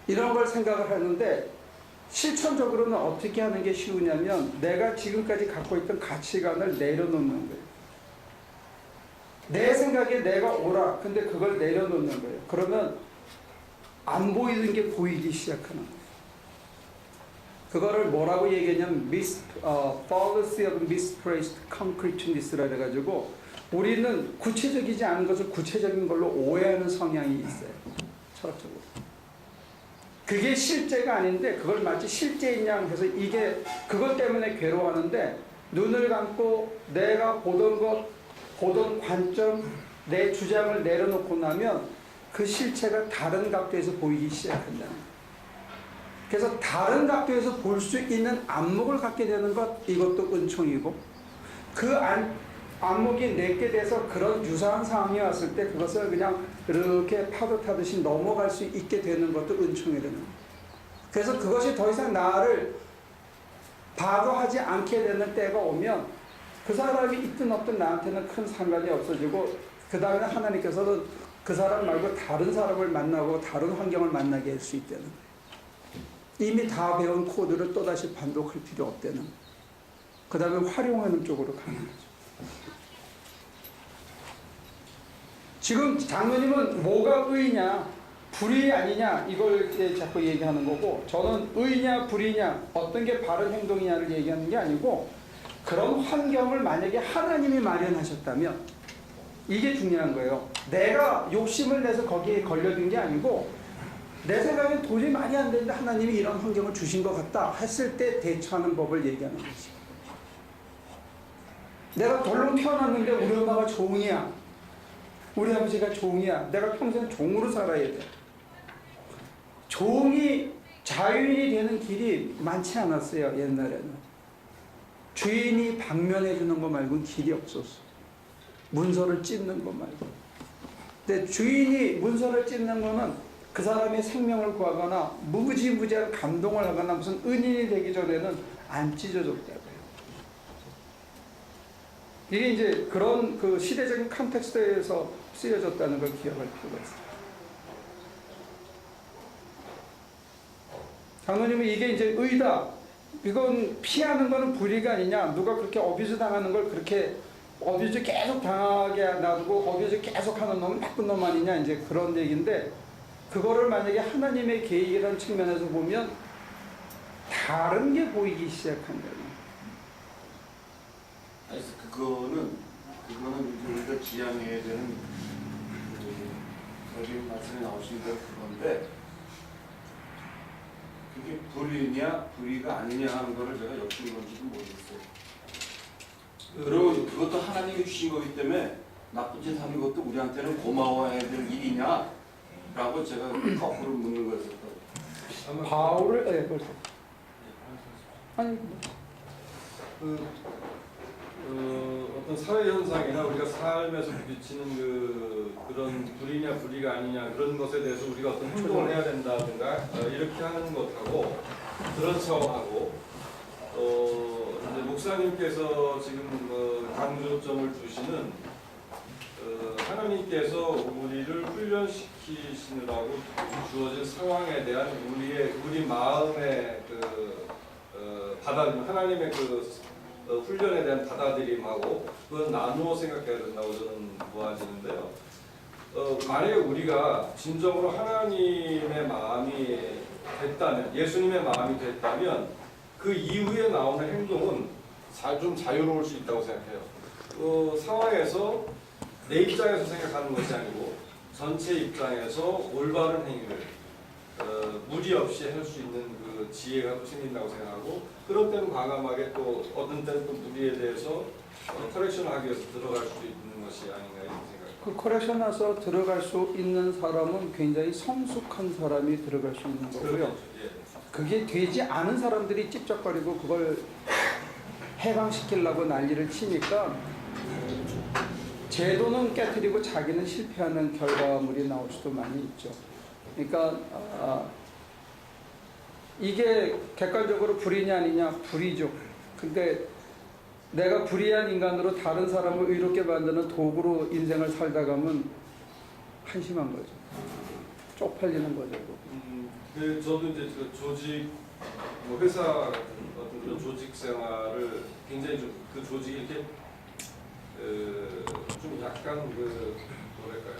Speaker 1: 이런 걸 생각을 하는데 실천적으로는 어떻게 하는 게 쉬우냐면 내가 지금까지 갖고 있던 가치관을 내려놓는 거예요. 내 생각에 내가 옳아. 근데 그걸 내려놓는 거예요. 그러면 안 보이는 게 보이기 시작하는 거예요. 그거를 뭐라고 얘기하냐면 fallacy of misplaced concreteness라 해가지고 우리는 구체적이지 않은 것을 구체적인 걸로 오해하는 성향이 있어요. 철학적으로. 그게 실제가 아닌데 그걸 마치 실제인 양 해서 이게 그것 때문에 괴로워하는데 눈을 감고 내가 보던 것, 보던 관점, 내 주장을 내려놓고 나면 그 실체가 다른 각도에서 보이기 시작한다는 거예요. 그래서 다른 각도에서 볼 수 있는 안목을 갖게 되는 것, 이것도 은총이고 그 안목이 내게 돼서 그런 유사한 상황이 왔을 때 그것을 그냥 이렇게 파도 타듯이 넘어갈 수 있게 되는 것도 은총이라는 거예요. 그래서 그것이 더 이상 나를 바로하지 않게 되는 때가 오면 그 사람이 있든 없든 나한테는 큰 상관이 없어지고 그 다음에 하나님께서는 그 사람 말고 다른 사람을 만나고 다른 환경을 만나게 할 수 있다는 거예요. 이미 다 배운 코드를 또다시 반복할 필요 없다는 거예요. 그 다음에 활용하는 쪽으로 가는 거죠. 지금 장로님은 뭐가 의냐, 불의 아니냐 이걸 자꾸 얘기하는 거고, 저는 의냐 불의냐 어떤 게 바른 행동이냐를 얘기하는 게 아니고, 그런 환경을 만약에 하나님이 마련하셨다면 이게 중요한 거예요. 내가 욕심을 내서 거기에 걸려든 게 아니고, 내 생각엔 도저히 말이 안 되는데 하나님이 이런 환경을 주신 것 같다 했을 때 대처하는 법을 얘기하는 거지. 내가 덜렁 태어났는데 우리 엄마가 종이야, 우리 아버지가 종이야, 내가 평생 종으로 살아야 돼. 종이 자유인이 되는 길이 많지 않았어요. 옛날에는 주인이 방면해 주는 거 말고는 길이 없었어. 문서를 찢는 거 말고. 근데 주인이 문서를 찢는 거는 그 사람의 생명을 구하거나 무지무지한 감동을 하거나 무슨 은인이 되기 전에는 안 찢어졌다고요. 이게 이제 그런 그 시대적인 컨텍스트에서 쓰여졌다는 걸 기억할 필요가 있어요. 장로님은 이게 이제 의다, 이건 피하는 거는 불의가 아니냐, 누가 그렇게 어뷰즈 당하는 걸 그렇게 어뷰즈 계속 당하게 놔두고 어뷰즈 계속 하는 놈은 나쁜 놈 아니냐, 이제 그런 얘기인데, 그거를 만약에 하나님의 계획이라는 측면에서 보면 다른 게 보이기 시작한다는.
Speaker 5: 아니, 그거는 이제 우리가 지향해야 되는 여기 말씀에 나오신 대로 그건데, 그게 불의냐 불의가 아니냐 하는 거를 제가 엮은 건지도 모르겠어요. 그리고 그것도 하나님이 주신 거기 때문에 나쁜 짓 하는 것도 우리한테는 고마워해야 될 일이냐? 라고 제가 거꾸로 묻는 거였어요.
Speaker 1: 바울을 아니
Speaker 3: 어떤 사회 현상이나 우리가 삶에서 부딪히는 그런 불의냐 불의가 아니냐 그런 것에 대해서 우리가 어떤 행동을 해야 된다든가 이렇게 하는 것하고 그런 차원하고 이제 목사님께서 지금 강조점을 두시는 하나님께서 우리를 훈련시키시느라고 주어진 상황에 대한 우리 마음의 받아들임, 하나님의 훈련에 대한 받아들임하고 그건 나누어 생각해야 된다고 저는 보아지는데요. 만약에 우리가 진정으로 하나님의 마음이 됐다면, 예수님의 마음이 됐다면 그 이후에 나오는 행동은 좀 자유로울 수 있다고 생각해요. 상황에서 내 입장에서 생각하는 것이 아니고 전체 입장에서 올바른 행위를 무리 없이 할 수 있는 그 지혜가 또 생긴다고 생각하고, 그런 때는 과감하게 또 어떤 때는 또 무리에 대해서 커렉션하기 위해서 들어갈 수도 있는 것이 아닌가 이런 생각입니다.
Speaker 1: 그 커렉션에서 들어갈 수 있는 사람은 굉장히 성숙한 사람이 들어갈 수 있는 거고요.
Speaker 3: 예.
Speaker 1: 그게 되지 않은 사람들이 찝쩍거리고 그걸 해방시키려고 난리를 치니까 제도는 깨트리고 자기는 실패하는 결과물이 나올 수도 많이 있죠. 그러니까 이게 객관적으로 불의냐 아니냐, 불의죠. 근데 내가 불의한 인간으로 다른 사람을 의롭게 만드는 도구로 인생을 살다 가면 한심한 거죠. 쪽팔리는 거죠.
Speaker 3: 저도 이제 그 조직, 회사 같은 어떤 그런 조직 생활을 굉장히 좀 그 조직이 이렇게 좀 약간 뭐랄까요,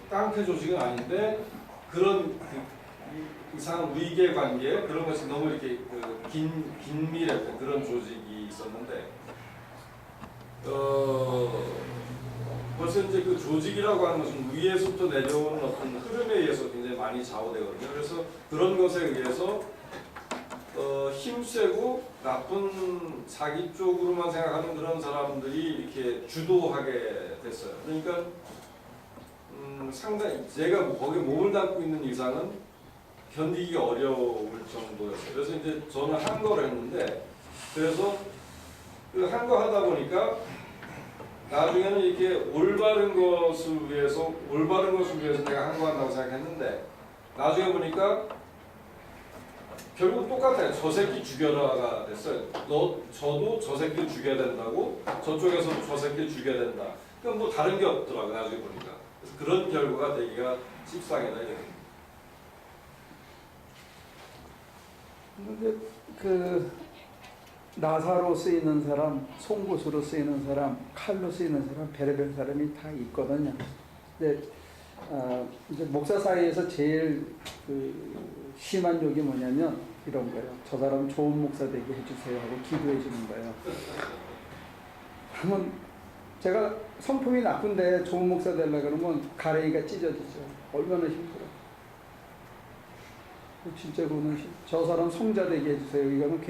Speaker 3: 깡패 조직은 아닌데 그런 이상한 위계 관계 그런 것이 너무 이렇게 긴밀했던 그런 조직이 있었는데 벌써 이제 그 조직이라고 하는 것은 위에서부터 내려오는 어떤 흐름에 의해서 굉장히 많이 좌우되거든요. 그래서 그런 것에 의해서 힘세고 나쁜 자기 쪽으로만 생각하는 그런 사람들이 이렇게 주도하게 됐어요. 그러니까 상당히 제가 거기에 몸을 담고 있는 이상은 견디기 어려울 정도였어요. 그래서 이제 저는 한 거를 했는데, 그래서 그 한 거 하다 보니까 나중에는 이렇게 올바른 것을 위해서 내가 한 거 한다고 생각했는데, 나중에 보니까 결국 똑같아요. 저 새끼 죽여라가 됐어요. 저도 저 새끼 죽여야 된다고, 저쪽에서도 저 새끼 죽여야 된다. 그러니까 뭐 다른 게 없더라고 나중에 보니까. 그래서 그런 결과가 되기가 십상이다 이렇게.
Speaker 1: 근데 그 나사로 쓰이는 사람, 송곳으로 쓰이는 사람, 칼로 쓰이는 사람, 별의별 사람이 다 있거든요. 근데 이제 목사 사이에서 제일 그 심한 욕이 뭐냐면 이런 거예요. 저 사람 좋은 목사 되게 해주세요 하고 기도해 주는 거예요. 그러면 제가 성품이 나쁜데 좋은 목사 되려고 그러면 가래이가 찢어지죠. 얼마나 힘들어. 진짜 그거는 저 사람 성자 되게 해주세요. 이거는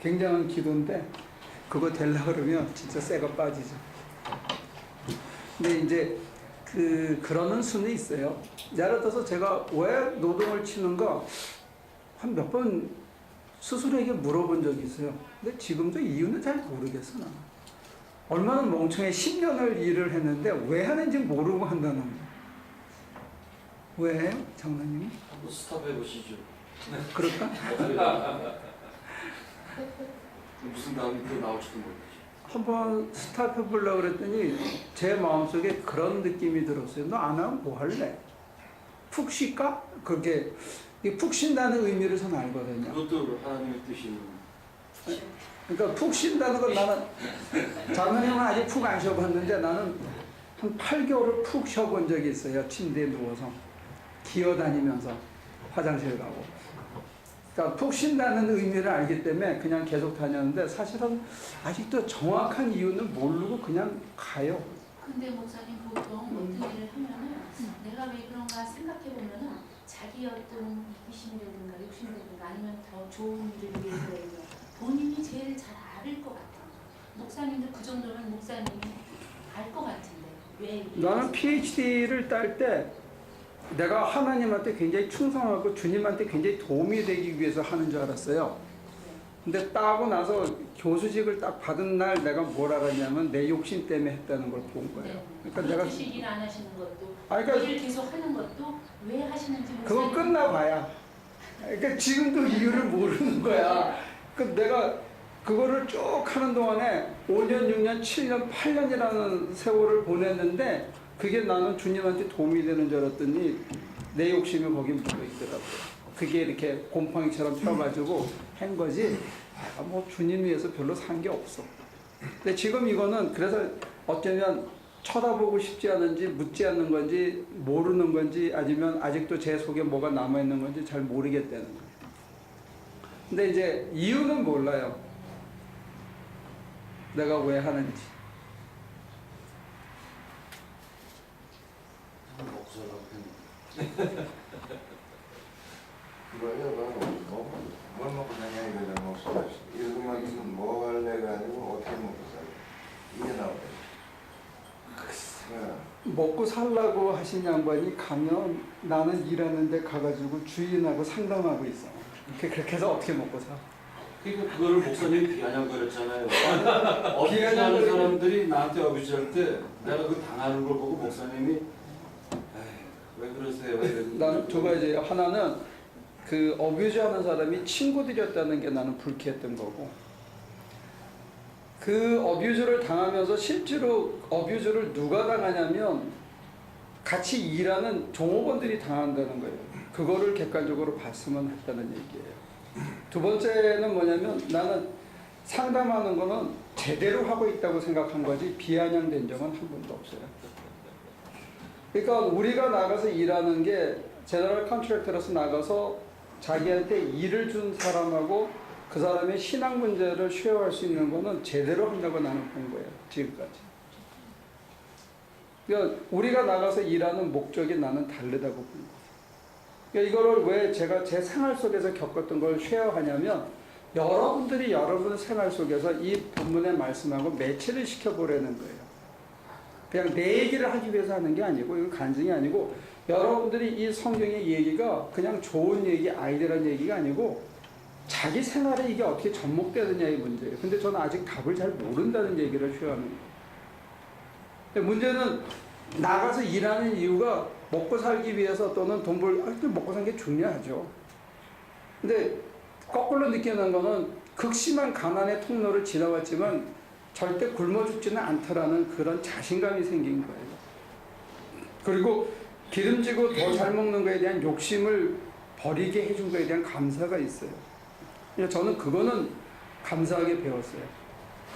Speaker 1: 굉장한 기도인데 그거 되려고 그러면 진짜 쇠가 빠지죠. 근데 이제 그러는 수는 있어요. 예를 들어서 제가 왜 노동을 치는가 한 몇 번 스스로에게 물어본 적이 있어요. 근데 지금도 이유는 잘 모르겠어. 나는. 얼마나 멍청해. 10년을 일을 했는데 왜 하는지 모르고 한다는 거예요. 왜 해요? 장로님이?
Speaker 5: 한번 스탑해 보시죠.
Speaker 1: 그럴까?
Speaker 5: 무슨 다음이 또 나올지도 모르겠죠.
Speaker 1: 한번 스탑해 보려고 그랬더니 제 마음속에 그런 느낌이 들었어요. 너 안 하면 뭐 할래? 푹 쉴까? 그렇게 푹 쉰다는 의미를 저는 알거든요.
Speaker 5: 그것도 하나님의 뜻이는.
Speaker 1: 그러니까 푹 쉰다는 건 나는 장로님은 아직 푹 안 쉬어봤는데 나는 한 8개월을 푹 쉬어본 적이 있어요. 침대에 누워서 기어다니면서 화장실 가고. 그러니까 푹 쉰다는 의미를 알기 때문에 그냥 계속 다녔는데 사실은 아직도 정확한 이유는 모르고 그냥 가요.
Speaker 2: 근데 목사님 보통 어떤 일을 하면은 내가 왜 그런가 생각해 보면은 자기 어떤 이기심이라든가 욕심이라든가 아니면 더 좋은 일을 위해서 본인이 제일 잘 알을 것 같아요. 목사님도 그 정도면 목사님이 알 것 같은데 왜?
Speaker 1: 나는 PhD를 딸 때 내가 하나님한테 굉장히 충성하고 주님한테 굉장히 도움이 되기 위해서 하는 줄 알았어요. 근데 따고 나서 교수직을 딱 받은 날 내가 뭘 알았냐면 내 욕심 때문에 했다는 걸 본 거예요. 그러니까 내가
Speaker 2: 그렇듯이 일 안 하시는 것도
Speaker 1: 그러니까
Speaker 2: 일 계속 하는 것도 왜 하시는지
Speaker 1: 그건
Speaker 2: 목사님
Speaker 1: 끝나봐야. 그러니까 지금도 이유를 모르는 거야. 그 내가 그거를 쭉 하는 동안에 5년, 6년, 7년, 8년이라는 세월을 보냈는데 그게 나는 주님한테 도움이 되는 줄 알았더니 내 욕심이 거기 묻어 있더라고요. 그게 이렇게 곰팡이처럼 펴가지고 한 거지. 내가 뭐 주님 위해서 별로 산 게 없어. 근데 지금 이거는 그래서 어쩌면 쳐다보고 싶지 않은지 묻지 않는 건지 모르는 건지 아니면 아직도 제 속에 뭐가 남아있는 건지 잘 모르겠다는 거예요. 근데 이제 이유는 몰라요. 내가 왜 하는지.
Speaker 5: 먹고 살라고 했는데.
Speaker 4: 이거야 뭘 먹고 사냐 이거잖아. 뭐 읽으면 무슨 뭐 할래가 아니고 어떻게 먹고 살래 이게 나오네.
Speaker 1: 먹고 살라고 하신 양반이 가면 나는 일하는데 가가지고 주인하고 상담하고 있어. 그렇게 해서 어떻게 먹고 사?
Speaker 5: 그러니까 그거를 목사님이 비아냥거렸잖아요. 어뷰즈하는 사람들이 나한테 어뷰즈할 때 내가 그 당하는 걸 보고 목사님이 에이, 왜 그러세요?
Speaker 1: 나는 두 가지예요. 하나는 그 어뷰즈하는 사람이 친구들이었다는 게 나는 불쾌했던 거고, 그 어뷰즈를 당하면서 실제로 어뷰즈를 누가 당하냐면 같이 일하는 종업원들이 당한다는 거예요. 그거를 객관적으로 봤으면 했다는 얘기예요. 두 번째는 뭐냐면 나는 상담하는 거는 제대로 하고 있다고 생각한 거지 비아냥된 적은 한 번도 없어요. 그러니까 우리가 나가서 일하는 게 제너럴 컨트랙터로서 나가서 자기한테 일을 준 사람하고 그 사람의 신앙 문제를 쉐어할 수 있는 거는 제대로 한다고 나는 본 거예요. 지금까지. 그러니까 우리가 나가서 일하는 목적이 나는 다르다고 본 거예요. 그러니까 이거를 왜 제가 제 생활 속에서 겪었던 걸 쉐어하냐면 여러분들이 여러분 생활 속에서 이 본문의 말씀하고 매치를 시켜보려는 거예요. 그냥 내 얘기를 하기 위해서 하는 게 아니고 이건 간증이 아니고 여러분들이 이 성경의 얘기가 그냥 좋은 얘기, 아이디어란 얘기가 아니고 자기 생활에 이게 어떻게 접목되느냐의 문제예요. 근데 저는 아직 답을 잘 모른다는 얘기를 쉐어하는 거예요. 문제는 나가서 일하는 이유가 먹고 살기 위해서 또는 돈 먹고 사는 게 중요하죠. 근데 거꾸로 느끼는 거는 극심한 가난의 통로를 지나왔지만 절대 굶어 죽지는 않더라는 그런 자신감이 생긴 거예요. 그리고 기름지고 더 잘 먹는 거에 대한 욕심을 버리게 해준 거에 대한 감사가 있어요. 그러니까 저는 그거는 감사하게 배웠어요.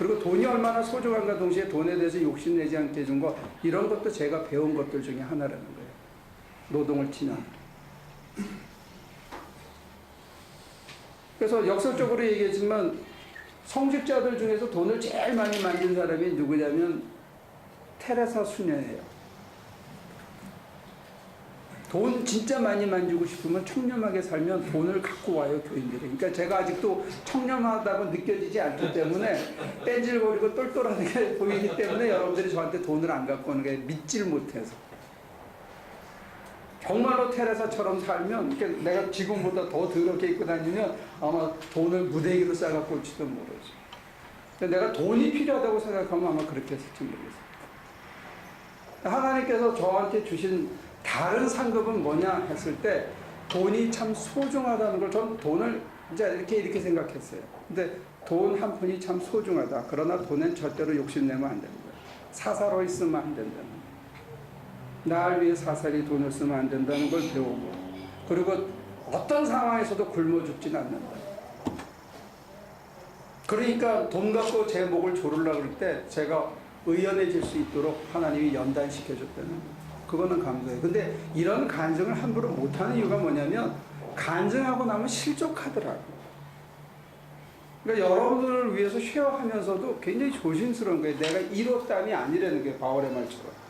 Speaker 1: 그리고 돈이 얼마나 소중한가 동시에 돈에 대해서 욕심내지 않게 해준 거, 이런 것도 제가 배운 것들 중에 하나라는 거예요. 노동을 치는. 그래서 역설적으로 얘기했지만 성직자들 중에서 돈을 제일 많이 만든 사람이 누구냐면 테레사 수녀예요. 돈 진짜 많이 만지고 싶으면 청렴하게 살면 돈을 갖고 와요, 교인들이. 그러니까 제가 아직도 청렴하다고 느껴지지 않기 때문에 뺀질거리고 똘똘하게 보이기 때문에 여러분들이 저한테 돈을 안 갖고 오는 게 믿질 못해서. 정말로 테레사처럼 살면, 그러니까 내가 지금보다 더 더럽게 입고 다니면 아마 돈을 무대기로 싸갖고 올지도 모르지. 근데 내가 돈이 필요하다고 생각하면 아마 그렇게 했을지 모르겠어요. 하나님께서 저한테 주신 다른 상급은 뭐냐 했을 때 돈이 참 소중하다는 걸, 전 돈을 이제 이렇게 생각했어요. 근데 돈 한 푼이 참 소중하다. 그러나 돈은 절대로 욕심내면 안 된다. 사사로이 쓰면 안 된다는 거예요. 나를 위해 사사리 돈을 쓰면 안 된다는 걸 배우고, 그리고 어떤 상황에서도 굶어 죽지는 않는다. 그러니까 돈 갖고 제 목을 조르려고 할 때 제가 의연해질 수 있도록 하나님이 연단시켜줬다는 거예요. 그거는 감사해요. 근데 이런 간증을 함부로 못하는 이유가 뭐냐면 간증하고 나면 실족하더라고요. 그러니까 여러분들을 위해서 쉐어하면서도 굉장히 조심스러운 거예요. 내가 이뤘담이 아니라는 게 바울의 말처럼.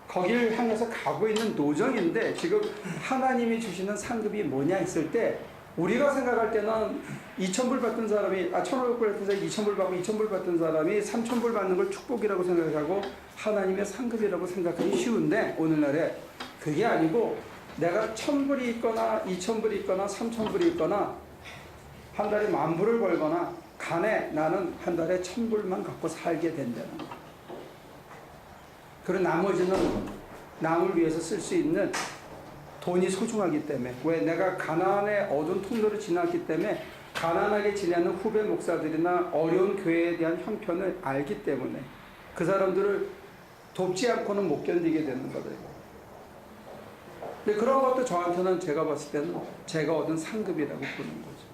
Speaker 1: 거기를 향해서 가고 있는 노정인데 지금 하나님이 주시는 상급이 뭐냐 했을 때 우리가 생각할 때는 2,000불 받던 사람이 1,500불 받던 사람이 2,000불 받고 2,000불 받던 사람이 3,000불 받는 걸 축복이라고 생각하고 하나님의 상급이라고 생각하기 쉬운데 오늘날에 그게 아니고 내가 1,000불이 있거나 2,000불이 있거나 3,000불이 있거나 한 달에 10,000불을 벌거나 간에 나는 한 달에 1,000불만 갖고 살게 된다는 거예요. 그리고 나머지는 남을 위해서 쓸 수 있는 돈이 소중하기 때문에, 왜 내가 가난의 어두운 통로를 지났기 때문에 가난하게 지내는 후배 목사들이나 어려운 교회에 대한 형편을 알기 때문에 그 사람들을 돕지 않고는 못 견디게 되는 거예요. 근데 그런 것도 저한테는 제가 봤을 때는 제가 얻은 상급이라고 보는 거죠.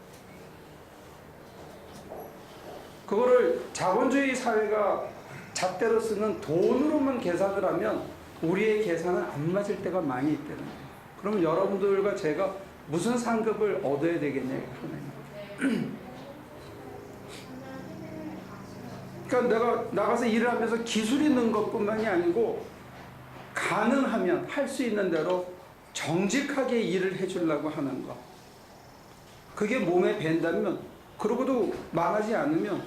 Speaker 1: 그거를 자본주의 사회가 잣대로 쓰는 돈으로만 계산을 하면 우리의 계산은 안 맞을 때가 많이 있다는 거예요. 그러면 여러분들과 제가 무슨 상급을 얻어야 되겠냐고 하는 거예요. 그러니까 내가 나가서 일을 하면서 기술 있는 것뿐만이 아니고 가능하면 할 수 있는 대로 정직하게 일을 해주려고 하는 거. 그게 몸에 밴다면, 그러고도 망하지 않으면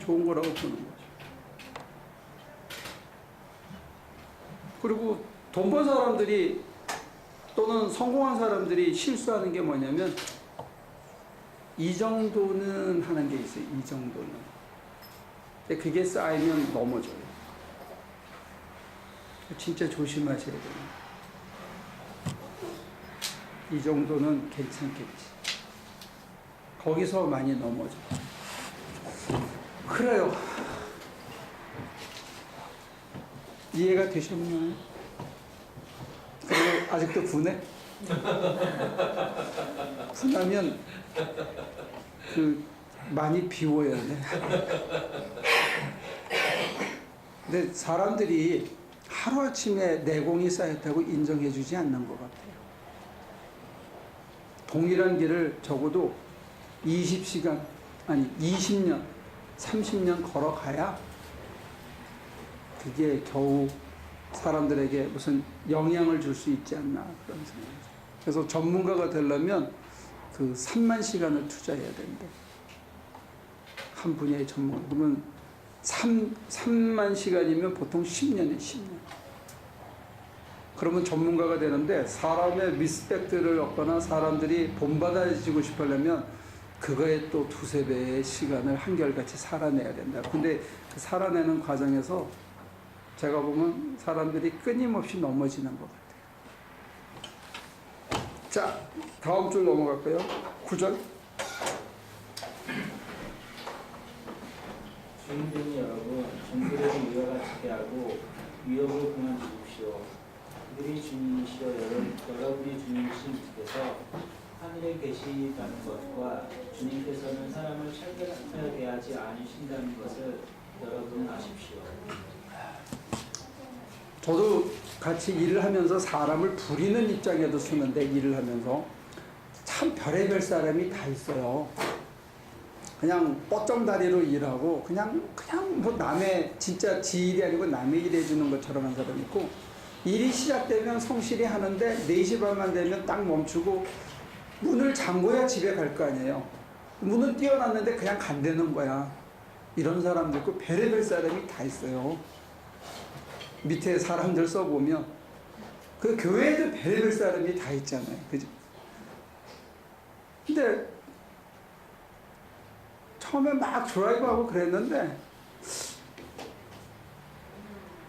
Speaker 1: 좋은 거라고 보는 거죠. 그리고 돈 번 사람들이 또는 성공한 사람들이 실수하는 게 뭐냐면 이 정도는 하는 게 있어요. 이 정도는. 근데 그게 쌓이면 넘어져요. 진짜 조심하셔야 돼요. 이 정도는 괜찮겠지. 거기서 많이 넘어져. 그래요. 이해가 되셨나요? 그리고 아직도 분해? 분하면 많이 비워야 돼. 근데 사람들이 하루아침에 내공이 쌓였다고 인정해주지 않는 것 같아요. 동일한 길을 적어도 20시간, 아니 20년, 30년 걸어가야 그게 겨우 사람들에게 무슨 영향을 줄 수 있지 않나 그런 생각이죠. 그래서 전문가가 되려면 그 3만 시간을 투자해야 된다. 한 분야의 전문가. 그러면 3만 시간이면 보통 10년에 10년. 그러면 전문가가 되는데 사람의 리스펙트를 얻거나 사람들이 본받아지고 싶으려면 그거에 또 2~3배의 시간을 한결같이 살아내야 된다. 근데 그 살아내는 과정에서 제가 보면 사람들이 끊임없이 넘어지는 것 같아요. 자, 다음 줄 넘어갈까요? 9절.
Speaker 7: 주인들이 여러분, 종들에게 이와 같이 대하고 위협을 그만두십시오. 그들이 주님이시여 여러분이 주님이신 주께서 하늘에 계시다는 것과 주님께서는 사람을 차별하게 대하지 않으신다는 것을 여러분은 아십시오.
Speaker 1: 저도 같이 일을 하면서 사람을 부리는 입장에도 서는데 일을 하면서 참 별의별 사람이 다 있어요. 그냥 뻗정다리로 일하고 그냥 뭐 남의 진짜 지 일이 아니고 남의 일 해주는 것처럼 한 사람 있고, 일이 시작되면 성실히 하는데 4시 반만 되면 딱 멈추고 문을 잠궈야 집에 갈 거 아니에요. 문은 띄워놨는데 그냥 간다는 거야. 이런 사람도 있고 별의별 사람이 다 있어요. 밑에 사람들 써보면 그 교회에도 별의별 사람이 다 있잖아요. 그죠? 근데 처음에 막 드라이브하고 그랬는데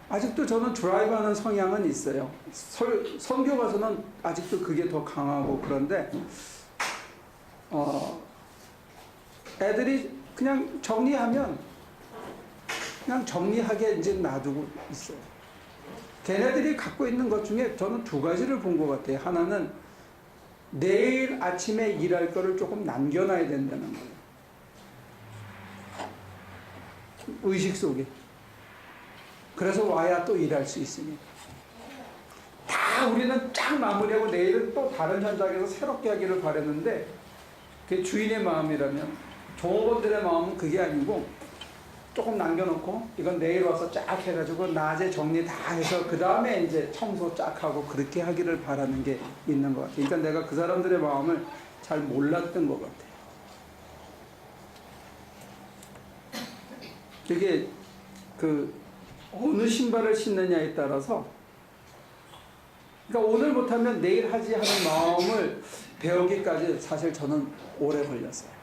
Speaker 1: 아직도 저는 드라이브하는 성향은 있어요. 선교 가서는 아직도 그게 더 강하고, 그런데 애들이 그냥 정리하면 그냥 정리하게 이제 놔두고 있어요. 걔네들이 갖고 있는 것 중에 저는 2가지를 본 것 같아요. 하나는 내일 아침에 일할 거를 조금 남겨놔야 된다는 거예요. 의식 속에. 그래서 와야 또 일할 수 있으니까. 다 우리는 쫙 마무리하고 내일은 또 다른 현장에서 새롭게 하기를 바랬는데, 그게 주인의 마음이라면, 종업원들의 마음은 그게 아니고 조금 남겨놓고 이건 내일 와서 쫙 해가지고 낮에 정리 다 해서 그 다음에 이제 청소 쫙 하고 그렇게 하기를 바라는 게 있는 것 같아요. 그러니까 내가 그 사람들의 마음을 잘 몰랐던 것 같아요. 이게 어느 신발을 신느냐에 따라서, 그러니까 오늘 못하면 내일 하지 하는 마음을 배우기까지 사실 저는 오래 걸렸어요.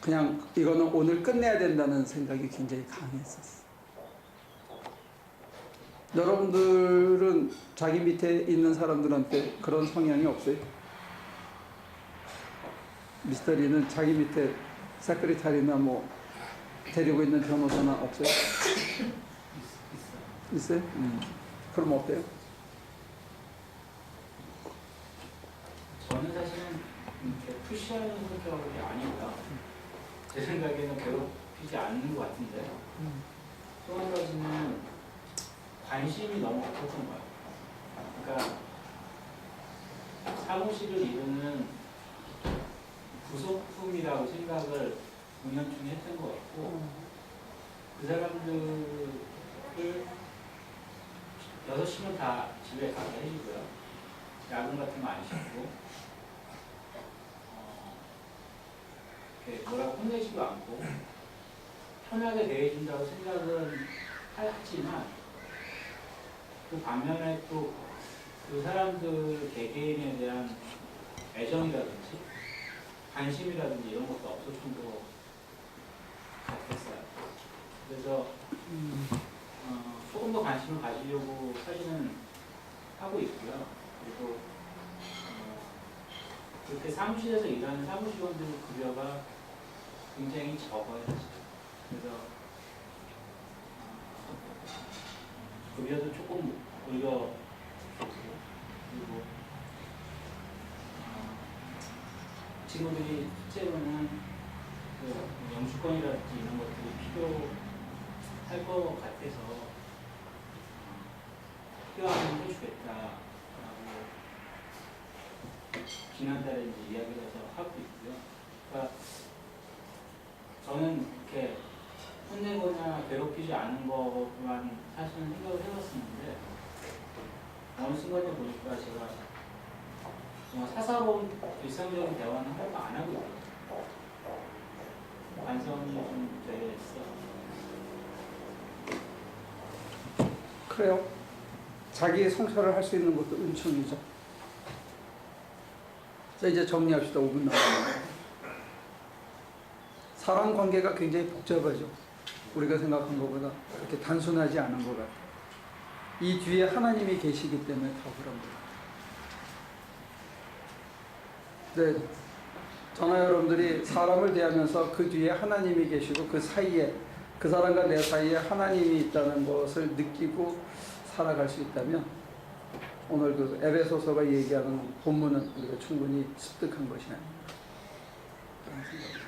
Speaker 1: 그냥 이거는 오늘 끝내야 된다는 생각이 굉장히 강했었어요. 여러분들은 자기 밑에 있는 사람들한테 그런 성향이 없어요? 미스터리는 자기 밑에 세크리타리나 뭐 데리고 있는 변호사나 없어요? 있어요? 그럼 어때요?
Speaker 7: 저는 사실은 이렇게 푸시하는 성격이 아니라 제 생각에는 괴롭히지 않는 것 같은데, 또 한 가지는 관심이 너무 없었던 거예요. 그러니까 사무실을 이루는 부속품이라고 생각을 운영중에 했던 것 같고, 그 사람들을 6시면 다 집에 가게 해주고요. 야근 같은 거 안 시키고, 이렇게 뭐라고 혼내지도 않고 편하게 대해준다고 생각은 하지만, 그 반면에 또 그 사람들 개개인에 대한 애정이라든지 관심이라든지 이런 것도 없었던 것 같았어요. 그래서 조금 더 관심을 가지려고 사실은 하고 있고요. 그리고 그렇게 사무실에서 일하는 사무직원들 급여가 굉장히 적어요. 그래서 급여도 조금 올려주고, 그리고 친구들이 실제로는 그 영주권이라든지 이런 것들이 필요할 것 같아서 필요하면 해주겠다라고 지난달에 이제 이야기를 해서 하고 있고요. 그러니까 저는 이렇게 혼내거나 괴롭히지 않은 것만 사실은 생각을 해봤었는데, 어느 순간에 보니까 제가 정말 사사로운 일상적인 대화는 하나도 안 하고 있더라고요. 반성이 좀 됐어요.
Speaker 1: 그래요. 자기 성찰을 할 수 있는 것도 은총이죠. 자, 이제 정리합시다. 5분 남았습니다. 사람 관계가 굉장히 복잡하죠. 우리가 생각한 것보다 그렇게 단순하지 않은 것 같아요. 이 뒤에 하나님이 계시기 때문에 더 그런 거예요. 근데 저나 여러분들이 사람을 대하면서 그 뒤에 하나님이 계시고 그 사이에 그 사람과 내 사이에 하나님이 있다는 것을 느끼고 살아갈 수 있다면 오늘 그 에베소서가 얘기하는 본문은 우리가 충분히 습득한 것이 아닌가 그런 생각이 듭니다.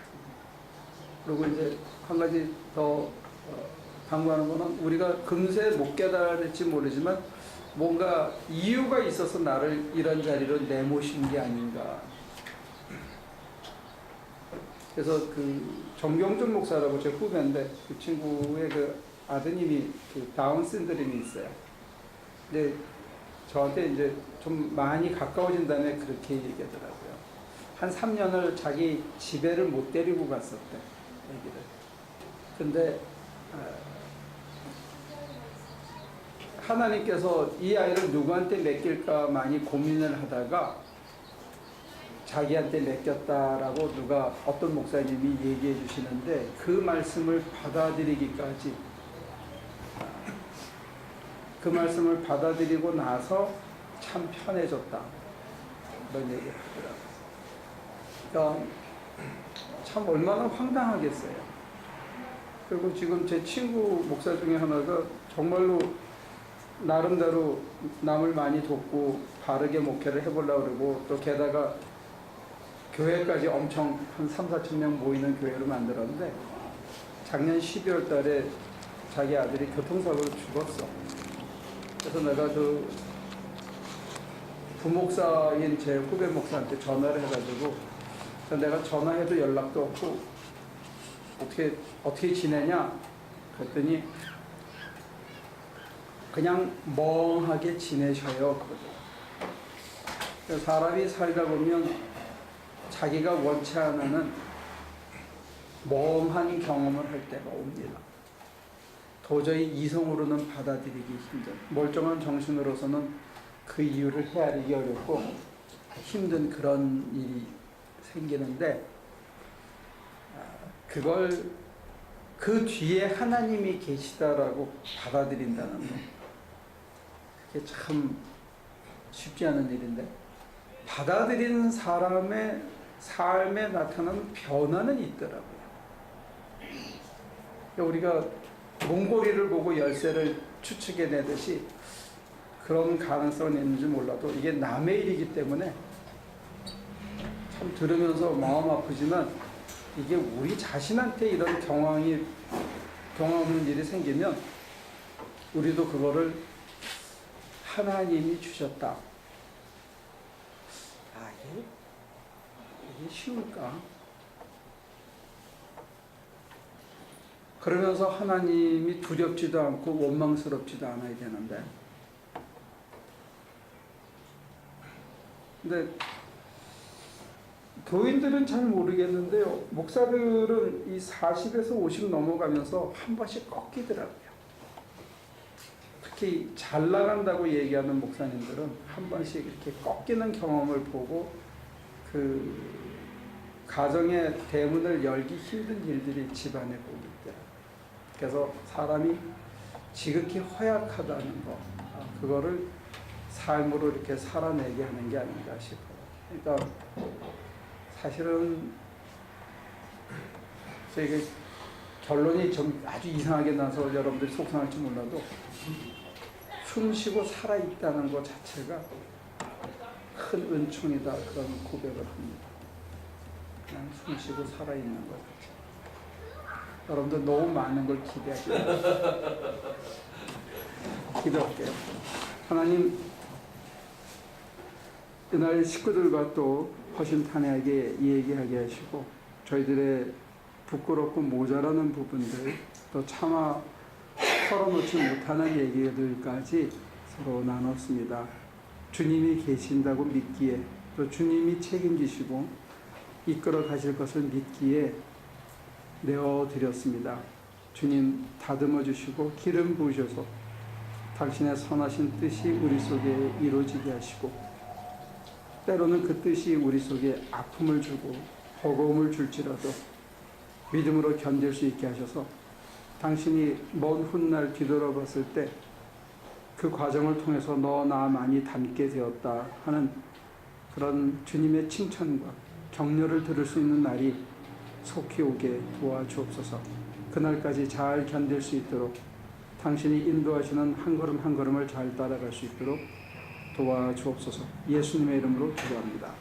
Speaker 1: 그리고 이제 한 가지 더 강구하는 것은 우리가 금세 못 깨달을지 모르지만 뭔가 이유가 있어서 나를 이런 자리로 내모신 게 아닌가. 그래서 그 정경준 목사라고 제 후배인데 그 친구의 그 아드님이 그 다운 신드롬이 있어요. 근데 저한테 이제 좀 많이 가까워진 다음에 그렇게 얘기하더라고요. 한 3년을 자기 집에를 못 데리고 갔었대, 얘기를. 근데 하나님께서 이 아이를 누구한테 맡길까 많이 고민을 하다가 자기한테 맡겼다라고 누가 어떤 목사님이 얘기해 주시는데 그 말씀을 받아들이기까지 그 말씀을 받아들이고 나서 참 편해졌다 그런 얘기를 하더라고요. 그러니까 참 얼마나 황당하겠어요. 그리고 지금 제 친구 목사 중에 하나가 정말로 나름대로 남을 많이 돕고 바르게 목회를 해보려고 그러고 또 게다가 교회까지 엄청 한 3-4천 명 모이는 교회를 만들었는데 작년 12월 달에 자기 아들이 교통사고로 죽었어. 그래서 내가 그 부목사인 제 후배 목사한테 전화를 해가지고 내가 전화해도 연락도 없고 어떻게 지내냐 그랬더니 그냥 멍하게 지내셔요. 그러더라고요. 사람이 살다 보면 자기가 원치 않는 멍한 경험을 할 때가 옵니다. 도저히 이성으로는 받아들이기 힘든, 멀쩡한 정신으로서는 그 이유를 헤아리기 어렵고 힘든 그런 일이 생기는데 그걸 그 뒤에 하나님이 계시다라고 받아들인다는 것, 그게 참 쉽지 않은 일인데 받아들이는 사람의 삶에 나타나는 변화는 있더라고요. 우리가 몽고리를 보고 열쇠를 추측해내듯이 그런 가능성은 있는지 몰라도 이게 남의 일이기 때문에 참 들으면서 마음 아프지만 이게 우리 자신한테 이런 경험하는 일이 생기면 우리도 그거를 하나님이 주셨다. 이게 쉬울까? 그러면서 하나님이 두렵지도 않고 원망스럽지도 않아야 되는데 근데 교인들은 잘 모르겠는데요. 목사들은 이 40에서 50 넘어가면서 한 번씩 꺾이더라고요. 특히 잘 나간다고 얘기하는 목사님들은 한 번씩 이렇게 꺾이는 경험을 보고 그 가정의 대문을 열기 힘든 일들이 집안에 보기 있더라고요. 그래서 사람이 지극히 허약하다는 거, 그거를 삶으로 이렇게 살아내게 하는 게 아닌가 싶어요. 그러니까 사실은 이게 결론이 좀 아주 이상하게 나서 여러분들이 속상할지 몰라도 숨 쉬고 살아있다는 것 자체가 큰 은총이다 그런 고백을 합니다. 그냥 숨 쉬고 살아있는 것 자체. 여러분들 너무 많은 걸 기대하지 마세요. 기도할게요. 하나님, 이날 식구들과 또 허심탄회하게 얘기하게 하시고 저희들의 부끄럽고 모자라는 부분들 또 차마 털어놓지 못하는 얘기들까지 서로 나눴습니다. 주님이 계신다고 믿기에 또 주님이 책임지시고 이끌어 가실 것을 믿기에 내어드렸습니다. 주님 다듬어 주시고 기름 부으셔서 당신의 선하신 뜻이 우리 속에 이루어지게 하시고 때로는 그 뜻이 우리 속에 아픔을 주고 버거움을 줄지라도 믿음으로 견딜 수 있게 하셔서 당신이 먼 훗날 뒤돌아봤을 때 그 과정을 통해서 너 나 많이 닮게 되었다 하는 그런 주님의 칭찬과 격려를 들을 수 있는 날이 속히 오게 도와주옵소서. 그날까지 잘 견딜 수 있도록 당신이 인도하시는 한 걸음 한 걸음을 잘 따라갈 수 있도록 도와주옵소서. 예수님의 이름으로 기도합니다.